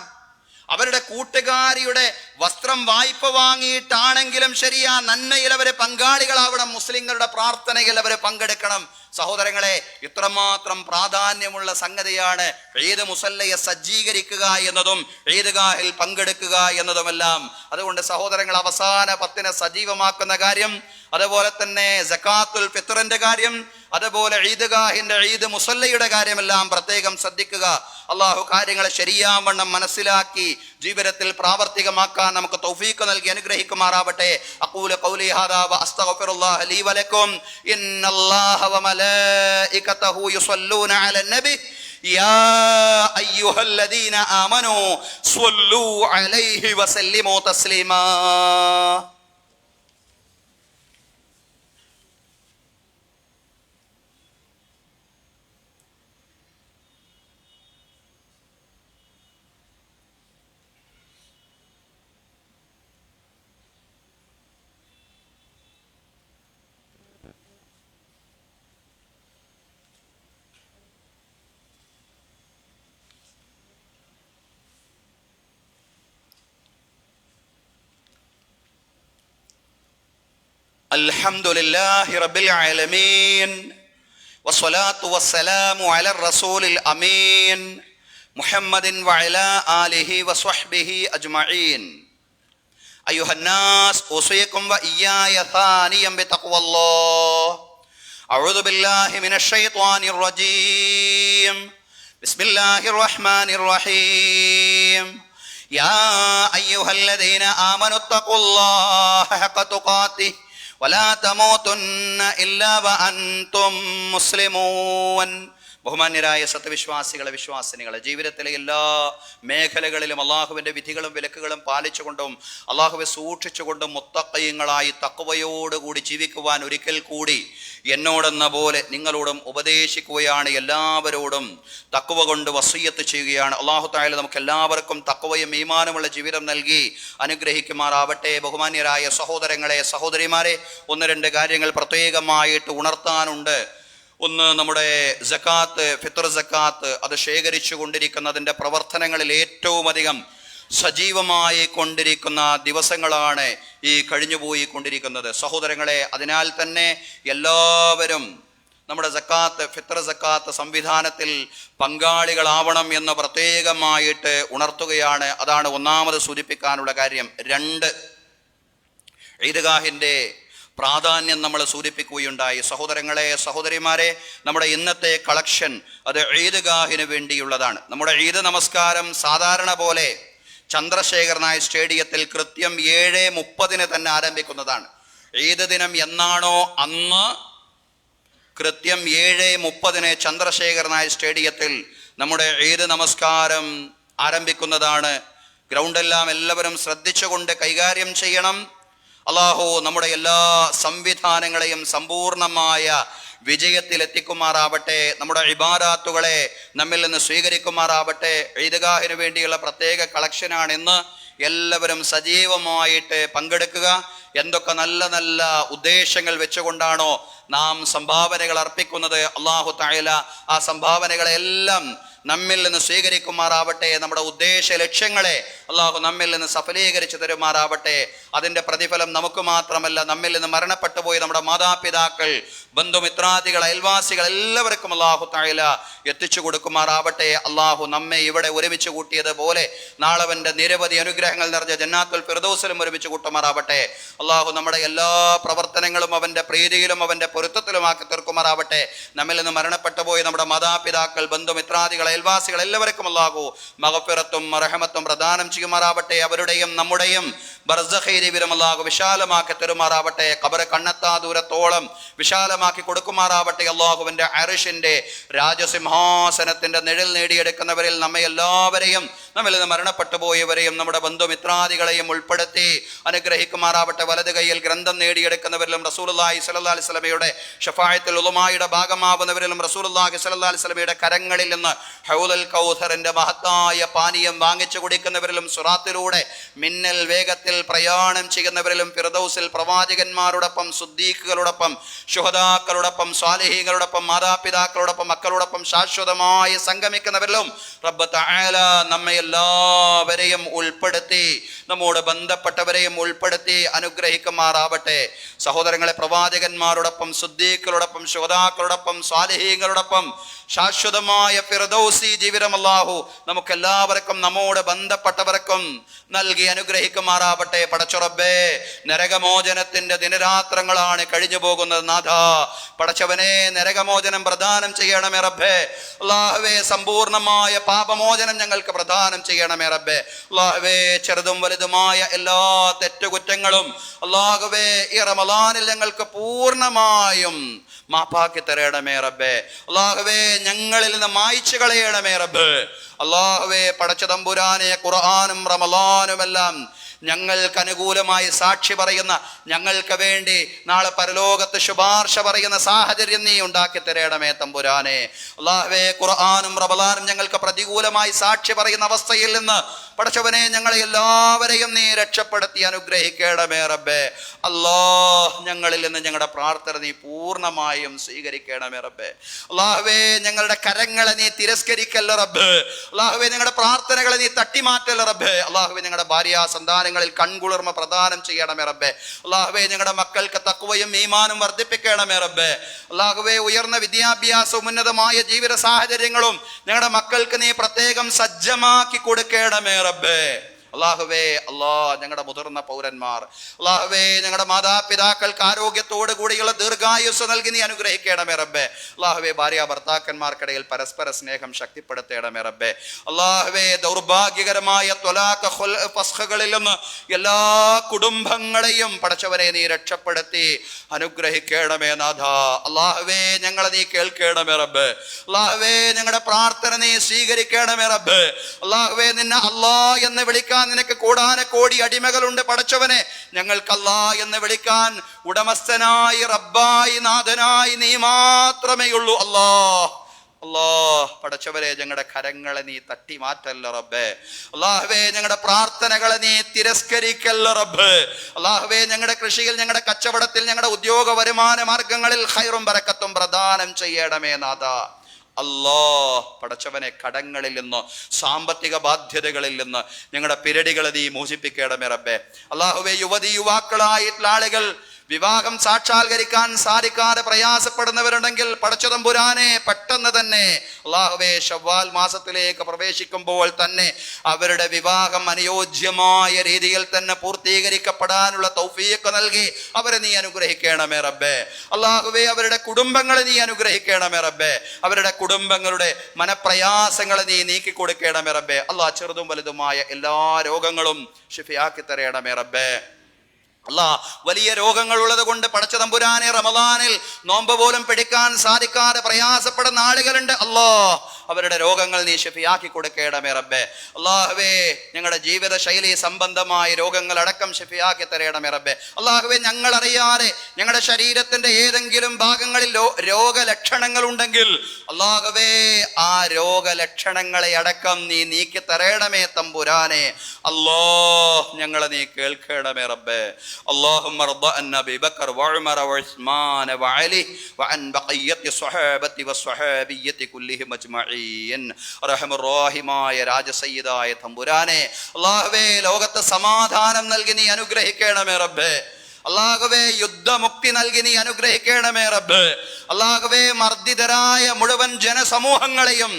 അവരുടെ കൂട്ടുകാരിയുടെ വസ്ത്രം വായ്പ വാങ്ങിയിട്ടാണെങ്കിലും ശരി, ആ നന്മയിൽ അവരെ പങ്കാളികളാവണം, മുസ്ലിങ്ങളുടെ പ്രാർത്ഥനയിൽ അവരെ പങ്കെടുക്കണം. സഹോദരങ്ങളെ, ഇത്രമാത്രം പ്രാധാന്യമുള്ള സംഗതിയാണ് ഈദ് മുസല്ലയെ സജ്ജീകരിക്കുക എന്നതും ഈദ്ഗാഹിൽ പങ്കെടുക്കുക എന്നതുമെല്ലാം. അതുകൊണ്ട് സഹോദരങ്ങൾ, അവസാന 10 സജീവമാക്കുന്ന കാര്യം, അതുപോലെ തന്നെ സകാത്തുൽ ഫിത്റിന്റെ കാര്യം, അതുപോലെ ഈദ്ഗാഹിന്റെ ഈദ് മുസല്ലയുടെ കാര്യമെല്ലാം പ്രത്യേകം ശ്രദ്ധിക്കുക. അള്ളാഹു കാര്യങ്ങളെ ശരിയാവണ്ണം മനസ്സിലാക്കി ജീവിതത്തിൽ പ്രാവർത്തികമാക്കാൻ നമുക്ക് തൗഫീഖ് നൽകി അനുഗ്രഹിക്കുമാറാവട്ടെ. അഖൂലു ഖൗലി ഹാദാ വ അസ്തഗ്ഫിറുല്ലാഹ ലീ വലക്കും. ഇന്നല്ലാഹ വ മലായികതഹു യുസല്ലൂന അലൻ നബി യാ അയ്യുഹല്ലദീന ആമനൂ സ്വല്ലൂ അലൈഹി വസല്ലിമൂ തസ്ലീമാ. അൽഹംദുലില്ലാഹി റബ്ബിൽ ആലമീൻ വസ്സലാത്തു വസ്സലാമു അലാ റസൂലിൽ അമീൻ മുഹമ്മദിൻ വഅലാ ആലിഹി വസ്വഹ്ബിഹി അജ്മഈൻ. അയ്യുഹന്നാസ് ഉസീകും വഇയ്യായ സാനിയം ബിതഖ്വല്ലാഹ്. അഊദു ബില്ലാഹി മിനശ് ശൈത്വാനിർ റജീം. ബിസ്മില്ലാഹിർ റഹ്മാനിർ റഹീം. യാ അയ്യുഹല്ലദീന ആമനുത്തഖുല്ലാഹ ഹഖ തുഖാതിഹി വലാ തമൂതുന്ന ഇല്ലാ വഅൻതും മുസ്ലിമൂൻ. ബഹുമാന്യരായ സത്യവിശ്വാസികളെ, വിശ്വാസിനികളെ, ജീവിതത്തിലെ എല്ലാ മേഖലകളിലും അള്ളാഹുവിൻ്റെ വിധികളും വിലക്കുകളും പാലിച്ചുകൊണ്ടും അള്ളാഹുവെ സൂക്ഷിച്ചുകൊണ്ടും മുത്തഖീങ്ങളായി തഖ്വയോടുകൂടി ജീവിക്കുവാൻ ഒരിക്കൽ കൂടി എന്നോടെന്ന പോലെ നിങ്ങളോടും ഉപദേശിക്കുകയാണ്. എല്ലാവരോടും തഖ്വ കൊണ്ട് വസിയ്യത്ത് ചെയ്യുകയാണ്. അള്ളാഹു തആല നമുക്ക് എല്ലാവർക്കും തഖ്വയും ഈമാനുമുള്ള ജീവിതം നൽകി അനുഗ്രഹിക്കുമാറാവട്ടെ. ബഹുമാന്യരായ സഹോദരങ്ങളെ, സഹോദരിമാരെ, ഒന്ന് രണ്ട് കാര്യങ്ങൾ പ്രത്യേകമായിട്ട് ഉണർത്താനുണ്ട്. ഒന്ന്, നമ്മുടെ സക്കാത്ത്, ഫിത്ർ സക്കാത്ത് അത് ശേഖരിച്ചു കൊണ്ടിരിക്കുന്നതിൻ്റെ പ്രവർത്തനങ്ങളിൽ ഏറ്റവും അധികം സജീവമായി കൊണ്ടിരിക്കുന്ന ദിവസങ്ങളാണ് ഈ കഴിഞ്ഞുപോയി കൊണ്ടിരിക്കുന്നത് സഹോദരങ്ങളെ. അതിനാൽ തന്നെ എല്ലാവരും നമ്മുടെ സക്കാത്ത്, ഫിത്ർ സക്കാത്ത് സംവിധാനത്തിൽ പങ്കാളികളാവണം എന്ന് പ്രത്യേകമായിട്ട് ഉണർത്തുകയാണ്. അതാണ് ഒന്നാമത് സൂചിപ്പിക്കാനുള്ള കാര്യം. രണ്ട്, ഈദ്ഗാഹിൻ്റെ പ്രാധാന്യം നമ്മൾ സൂചിപ്പിക്കുകയുണ്ടായി. സഹോദരങ്ങളെ, സഹോദരിമാരെ, നമ്മുടെ ഇന്നത്തെ കളക്ഷൻ അത് ഈദ്ഗാഹിന് വേണ്ടിയുള്ളതാണ്. നമ്മുടെ ഈദ് നമസ്കാരം സാധാരണ പോലെ ചന്ദ്രശേഖർ നായർ സ്റ്റേഡിയത്തിൽ കൃത്യം 7:30 തന്നെ ആരംഭിക്കുന്നതാണ്. ഈദ് ദിനം എന്നാണോ അന്ന് കൃത്യം 7:30 ചന്ദ്രശേഖർ നായർ സ്റ്റേഡിയത്തിൽ നമ്മുടെ ഈദ് നമസ്കാരം ആരംഭിക്കുന്നതാണ്. ഗ്രൗണ്ടെല്ലാം എല്ലാവരും ശ്രദ്ധിച്ചുകൊണ്ട് കൈകാര്യം ചെയ്യണം. അള്ളാഹു നമ്മുടെ എല്ലാ സംവിധാനങ്ങളെയും സമ്പൂർണമായ വിജയത്തിലെത്തിക്കുമാറാവട്ടെ. നമ്മുടെ ഇബാദത്തുകളെ നമ്മിൽ നിന്ന് സ്വീകരിക്കുമാറാവട്ടെ. ഈദ്ഗാഹിന് വേണ്ടിയുള്ള പ്രത്യേക കളക്ഷനാണെന്ന് എല്ലാവരും സജീവമായിട്ട് പങ്കെടുക്കുക. എന്തൊക്കെ നല്ല നല്ല ഉദ്ദേശങ്ങൾ വെച്ചുകൊണ്ടാണോ നാം സംഭാവനകൾ അർപ്പിക്കുന്നത്, അള്ളാഹു തആല ആ സംഭാവനകളെല്ലാം നമ്മിൽ നിന്ന് സ്വീകരിക്കുമാറാവട്ടെ. നമ്മുടെ ഉദ്ദേശ ലക്ഷ്യങ്ങളെ അള്ളാഹു നമ്മിൽ നിന്ന് സഫലീകരിച്ചു തരുമാറാവട്ടെ. അതിൻ്റെ പ്രതിഫലം നമുക്ക് മാത്രമല്ല, നമ്മിൽ നിന്ന് മരണപ്പെട്ടു പോയി നമ്മുടെ മാതാപിതാക്കൾ, ബന്ധുമിത്രാദികൾ, അയൽവാസികൾ എല്ലാവർക്കും അള്ളാഹു തആല എത്തിച്ചു കൊടുക്കുമാറാവട്ടെ. അള്ളാഹു നമ്മെ ഇവിടെ ഒരുമിച്ച് കൂട്ടിയതുപോലെ നാളെ അവൻ്റെ നിരവധി അനുഗ്രഹങ്ങൾ നിറഞ്ഞ ജന്നാത്തുൽ ഫിർദൗസിലും ഒരുമിച്ച് കൂട്ടുമാറാവട്ടെ. അള്ളാഹു നമ്മുടെ എല്ലാ പ്രവർത്തനങ്ങളും അവൻ്റെ പ്രീതിയിലും അവൻ്റെ പൊരുത്തത്തിലുമാക്കി തീർക്കുമാറാവട്ടെ. നമ്മിൽ നിന്ന് മരണപ്പെട്ടു പോയി നമ്മുടെ മാതാപിതാക്കൾ, ബന്ധുമിത്രാദികൾ, അയൽവാസികൾ എല്ലാവർക്കും അല്ലാഹു മഗ്ഫിറത്തും റഹ്മത്തും പ്രദാനം ചെയ്യുമാറാവട്ടെ. അവരുടെയും നമ്മുടെയും ബർസഖി ജീവിതം അല്ലാഹു വിശാലമാക്കി തരുമാറാവട്ടെ. ഖബർ കണ്ണെത്താ ദൂരത്തോളം വിശാലമാക്കി കൊടുക്കുമാറാവട്ടെ. അല്ലാഹുവിന്റെ അർശിന്റെ രാജസിംഹാസനത്തിന്റെ നിഴൽ നേടിയെടുക്കുന്നവരിൽ നമ്മെ എല്ലാവരെയും, നമ്മിൽ നിന്ന് മരണപ്പെട്ടു പോയവരെയും നമ്മുടെ ബന്ധുമിത്രാദികളെയും ഉൾപ്പെടുത്തി അനുഗ്രഹിക്കുമാറാവട്ടെ. വലത് കൈയിൽ ഗ്രന്ഥം നേടിയെടുക്കുന്നവരിലും റസൂലുള്ളാഹി സ്വല്ലല്ലാഹി അലൈഹി വസല്ലമയുടെ ശഫാഅത്തുൽ ഉലമായുടെ ഭാഗമാവുന്നവരിലും റസൂലുള്ളാഹി സ്വല്ലല്ലാഹി അലൈഹി വസല്ലമയുടെ കരങ്ങളിൽ നിന്ന് ഹൗലുൽ കൗസറിന്റെ മഹത്തായ പാനീയം വാങ്ങിച്ചു കുടിക്കുന്നവരിലും സിറാത്തിലൂടെ മിന്നൽ വേഗത്തിൽ പ്രയാണം ചെയ്യുന്നവരിലും ഫിർദൗസിൽ പ്രവാചകന്മാരോടൊപ്പം, സുദ്ദീഖുകളോടൊപ്പം, ശുഹദാക്കളോടൊപ്പം, സ്വാലിഹീങ്ങളോടൊപ്പം, മാതാപിതാക്കളോടൊപ്പം, മക്കളോടൊപ്പം ശാശ്വതമായി സംഗമിക്കുന്നവരിലും റബ്ബ് തആല നമ്മെ എല്ലാവരെയും ഉൾപ്പെടുത്തി, നമ്മോട് ബന്ധപ്പെട്ടവരെയും ഉൾപ്പെടുത്തി അനുഗ്രഹിക്കുമാറാവട്ടെ. സഹോദരങ്ങളെ, പ്രവാചകന്മാരോടൊപ്പം, സുദ്ദീഖുകളോടൊപ്പം, ശുഹദാക്കളോടൊപ്പം, സ്വാലിഹീങ്ങളോടൊപ്പം ശാശ്വതമായ ഫിർദൗസി ജീവിതം അല്ലാഹു നമുക്ക് എല്ലാവർക്കും നമ്മോട് ബന്ധപ്പെട്ടവർക്കും നൽകി അനുഗ്രഹിക്കുമാറാവട്ടെ. പടച്ച റബ്ബേ, നരകമോചനത്തിന്റെ ദിനരാത്രങ്ങളാണ് കഴിഞ്ഞു പോകുന്നത്. നാഥ, പടച്ചവനെ, നരകമോചനം പ്രദാനം ചെയ്യണമേ റബ്ബേ. അല്ലാഹുവേ, സമ്പൂർണമായ പാപമോചനം ഞങ്ങൾക്ക് പ്രദാനം ചെയ്യണമേ റബ്ബേ. അല്ലാഹുവേ, ചെറുതും വലുതുമായ എല്ലാ തെറ്റുകുറ്റങ്ങളും അല്ലാഹുവേ ഈ റമളാനിൽ ഞങ്ങൾക്ക് പൂർണ്ണമായും മാപ്പാക്കി തരണമേ റബ്ബേ. അല്ലാഹുവേ, ഞങ്ങളിൽ നിന്ന് മായ്ച്ചു കളയണമേ റബ്ബേ. അല്ലാഹുവേ, പടച്ച തമ്പുരാനെ, ഖുർആനും റമളാനുമെല്ലാം ഞങ്ങൾക്ക് അനുകൂലമായി സാക്ഷി പറയുന്ന, ഞങ്ങൾക്ക് വേണ്ടി നാളെ പരലോകത്ത് ശുപാർശ പറയുന്ന സാഹചര്യം നീ ഉണ്ടാക്കി തരണമേ തമ്പുരാനെ. അല്ലാഹുവേ, ഖുർആനും റമളാനും ഞങ്ങൾക്ക് പ്രതികൂലമായി സാക്ഷി പറയുന്ന അവസ്ഥയിൽ നിന്ന് പടച്ചവനെ ഞങ്ങളെ എല്ലാവരെയും നീ രക്ഷപ്പെടുത്തി അനുഗ്രഹിക്കണമേ റബ്ബേ. അല്ലാഹ്, ഞങ്ങളിൽ നിന്ന് ഞങ്ങളുടെ പ്രാർത്ഥന നീ പൂർണ്ണമായും സ്വീകരിക്കണമേ റബ്ബേ. അല്ലാഹുവേ, ഞങ്ങളുടെ കരങ്ങളെ നീ തിരസ്കരിക്കല്ല റബ്ബേ. അല്ലാഹുവേ, ഞങ്ങളുടെ പ്രാർത്ഥനകളെ നീ തട്ടിമാറ്റല്ല റബ്ബേ. അല്ലാഹുവേ, ഞങ്ങളുടെ ഭാര്യ സന്താനങ്ങളിൽ കൺകുളിർമ പ്രദാനം ചെയ്യണമേ റബ്ബേ. അല്ലാഹുവേ, ഞങ്ങളുടെ മക്കൾക്ക് തഖ്വയും ഈമാനും വർദ്ധിപ്പിക്കണമേ റബ്ബേ. അല്ലാഹുവേ, ഉയർന്ന വിദ്യാഭ്യാസവും ഉന്നതമായ ജീവിത സാഹചര്യങ്ങളും ഞങ്ങളുടെ മക്കൾക്ക് നീ പ്രത്യേകം സജ്ജമാക്കി കൊടുക്കണമേ റബ്ബേ. അല്ലാഹുവേ ഞങ്ങളുടെ മുതിർന്ന പൗരന്മാർ, അല്ലാഹുവേ ഞങ്ങളുടെ മാതാപിതാക്കൾക്ക് ആരോഗ്യത്തോടു കൂടിയുള്ള ദീർഘായുസ് നൽകി നീ അനുഗ്രഹിക്കണമേ റബ്ബേ. അല്ലാഹുവേ ഭാര്യ ഭർത്താക്കന്മാർക്കിടയിൽ പരസ്പര സ്നേഹം ശക്തിപ്പെടുത്തേണമേ റബ്ബേ. അല്ലാഹുവേ ദൗർഭാഗ്യകരമായ ത്വലാഖ് ഫസ്ഖുകളിൽ നിന്ന് എല്ലാ കുടുംബങ്ങളെയും പടച്ചവനെ നീ രക്ഷപ്പെടുത്തി അനുഗ്രഹിക്കണമേ നാഥ. അല്ലാഹുവേ ഞങ്ങളെ നീ കേൾക്കണമേ റബ്ബേ. അല്ലാഹുവേ ഞങ്ങളുടെ പ്രാർത്ഥന നീ സ്വീകരിക്കണമേ റബ്ബേ. അല്ലാഹുവേ നിന്നെ അല്ലാ എന്ന് വിളിക്കാൻ നിനക്ക് കോടാനകോടി അടിമകളുണ്ട് പടച്ചവനെ. ഞങ്ങൾക്ക് അല്ലാ എന്ന് വിളിക്കാൻ ഉടമസ്ഥനായി റബ്ബായി നാഥനായി നീ മാത്രമേ ഉള്ളൂ. പടച്ചവരെ ഞങ്ങളുടെ കരങ്ങളെ നീ തട്ടി മാറ്റല്ല റബ്ബേ. അല്ലാഹുവേ ഞങ്ങളുടെ പ്രാർത്ഥനകളെ നീ തിരസ്കരിക്കല്ല റബ്ബേ. അല്ലാഹുവേ ഞങ്ങളുടെ കൃഷിയിൽ, ഞങ്ങളുടെ കച്ചവടത്തിൽ, ഞങ്ങളുടെ ഉദ്യോഗ വരുമാന മാർഗങ്ങളിൽ ഖൈറും ബറക്കത്തും പ്രദാനം ചെയ്യണമേ നാഥ. പടച്ചവനെ കടങ്ങളിൽ നിന്ന്, സാമ്പത്തിക ബാധ്യതകളിൽ നിന്ന് ഞങ്ങളുടെ പിരടികളെ നീ മോചിപ്പിക്കണമേ റബ്ബേ. അല്ലാഹുവേ യുവതി യുവാക്കളായിട്ടുള്ള ആളുകൾ വിവാഹം സാക്ഷാത്കരിക്കാൻ സാധിക്കാതെ പ്രയാസപ്പെടുന്നവരുണ്ടെങ്കിൽ പടച്ചതമ്പുരാനെ പെട്ടെന്ന് തന്നെ അല്ലാഹുവേ ശവ്വാൽ മാസത്തിലേക്ക് പ്രവേശിക്കുമ്പോൾ തന്നെ അവരുടെ വിവാഹം അനുയോജ്യമായ രീതിയിൽ തന്നെ പൂർത്തീകരിക്കപ്പെടാനുള്ള തൗഫീഖ് നൽകി അവരെ നീ അനുഗ്രഹിക്കണമേ റബ്ബേ. അല്ലാഹുവേ അവരുടെ കുടുംബങ്ങളെ നീ അനുഗ്രഹിക്കണമേ റബ്ബേ. അവരുടെ കുടുംബങ്ങളുടെ മനപ്രയാസങ്ങളെ നീ നീക്കി കൊടുക്കണമേ റബ്ബേ. ചെറുതും വലുതുമായ എല്ലാ രോഗങ്ങളും ശിഫയാക്കി തരയണമേ റബ്ബേ. വലിയ രോഗങ്ങൾ ഉള്ളത് കൊണ്ട് പടച്ചതമ്പുരാനെ റമദാനിൽ നോമ്പ് പോലും പിടിക്കാൻ സാധിക്കാതെ പ്രയാസപ്പെടുന്ന ആളുകളുണ്ട്. അവരുടെ രോഗങ്ങൾ നീ ശിഫയാക്കി കൊടുക്കണമേ റബ്ബേ. അല്ലാഹുവേ ഞങ്ങളുടെ ജീവിത ശൈലി സംബന്ധമായ രോഗങ്ങൾ അടക്കം ശിഫയാക്കി തരയണമേ റബ്ബേ. അല്ലാഹുവേ ഞങ്ങൾ അറിയാതെ ഞങ്ങളുടെ ശരീരത്തിന്റെ ഏതെങ്കിലും ഭാഗങ്ങളിൽ രോഗലക്ഷണങ്ങൾ ഉണ്ടെങ്കിൽ അല്ലാഹുവേ ആ രോഗലക്ഷണങ്ങളെ അടക്കം നീ നീക്കി തരയണമേ തമ്പുരാനെ. ഞങ്ങളെ നീ കേൾക്കണമേ റബ്ബേ. اللهم ارض عن ابي بكر وعمر وعثمان وعلي وعن بقيه الصحابه والصحابيه كلهم اجمعين. റഹ്മർ റഹീമായ രാജസയ്യിദായ തമ്പുരാനെ അല്ലാഹുവേ ലോകത്തെ സമാധാനം നൽകി നീ അനുഗ്രഹിക്കണമേ റബ്ബേ. അല്ലാഹുവേ യുദ്ധമുക്തി നൽകി നീ അനുഗ്രഹിക്കണമേ റബ്ബേ. അല്ലാഹുവേ മർദ്ദിതരായ മുഴുവൻ ജനസമൂഹങ്ങളെയും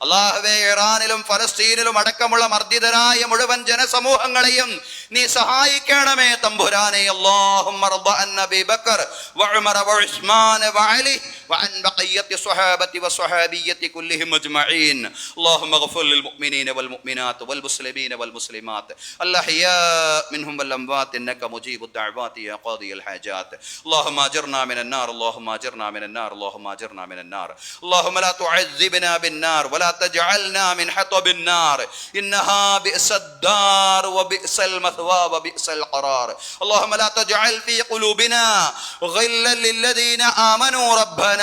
അല്ലാഹുവേ ഇറാനിലും ഫലസ്തീനിലും അടക്കമുള്ള മർദ്ദിതരായ മുഴുവൻ ജനസമൂഹങ്ങളെയും നീ സഹായിക്കണമേ തമ്പുരാനെ. اللهم ارض عن ابي بكر وعمر وعثمان وعلي وعن بقيه الصحابه والصحابيه كلهم اجمعين. اللهم اغفر للمؤمنين والمؤمنات والمسلمين والمسلمات الاحياء منهم والاموات انك مجيب الدعوات يا قاضي الحاجات. اللهم اجرنا من النار، اللهم اجرنا من النار، اللهم اجرنا من النار. اللهم لا تعذبنا بالنار ولا تجعلنا من حطب النار انها بئس الدار وبئس المثوى وبئس القرار. اللهم لا تجعل في قلوبنا غلا للذين آمنوا ربنا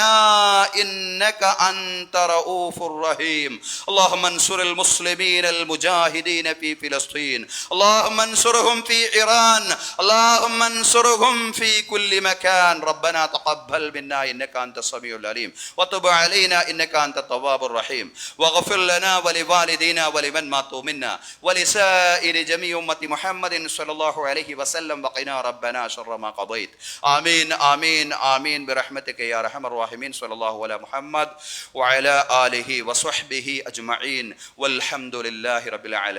إنك أنت رؤوف رحيم. اللهم انصر المسلمين المجاهدين في فلسطين، اللهم انصرهم في إيران، اللهم انصرهم في كل مكان. ربنا تقبل منا إنك أنت السميع العليم وتب علينا إنك أنت التواب الرحيم. واغفر لنا ولوالدينا ولمن ماتوا منا ولسائر جميع أمة محمد صلى الله عليه وسلم وقنا ربنا شر ما قضيت. آمين آمين آمين برحمتك يا أرحم الراحمين. صلى الله على محمد وعلى آله وصحبه أجمعين والحمد لله رب العالمين.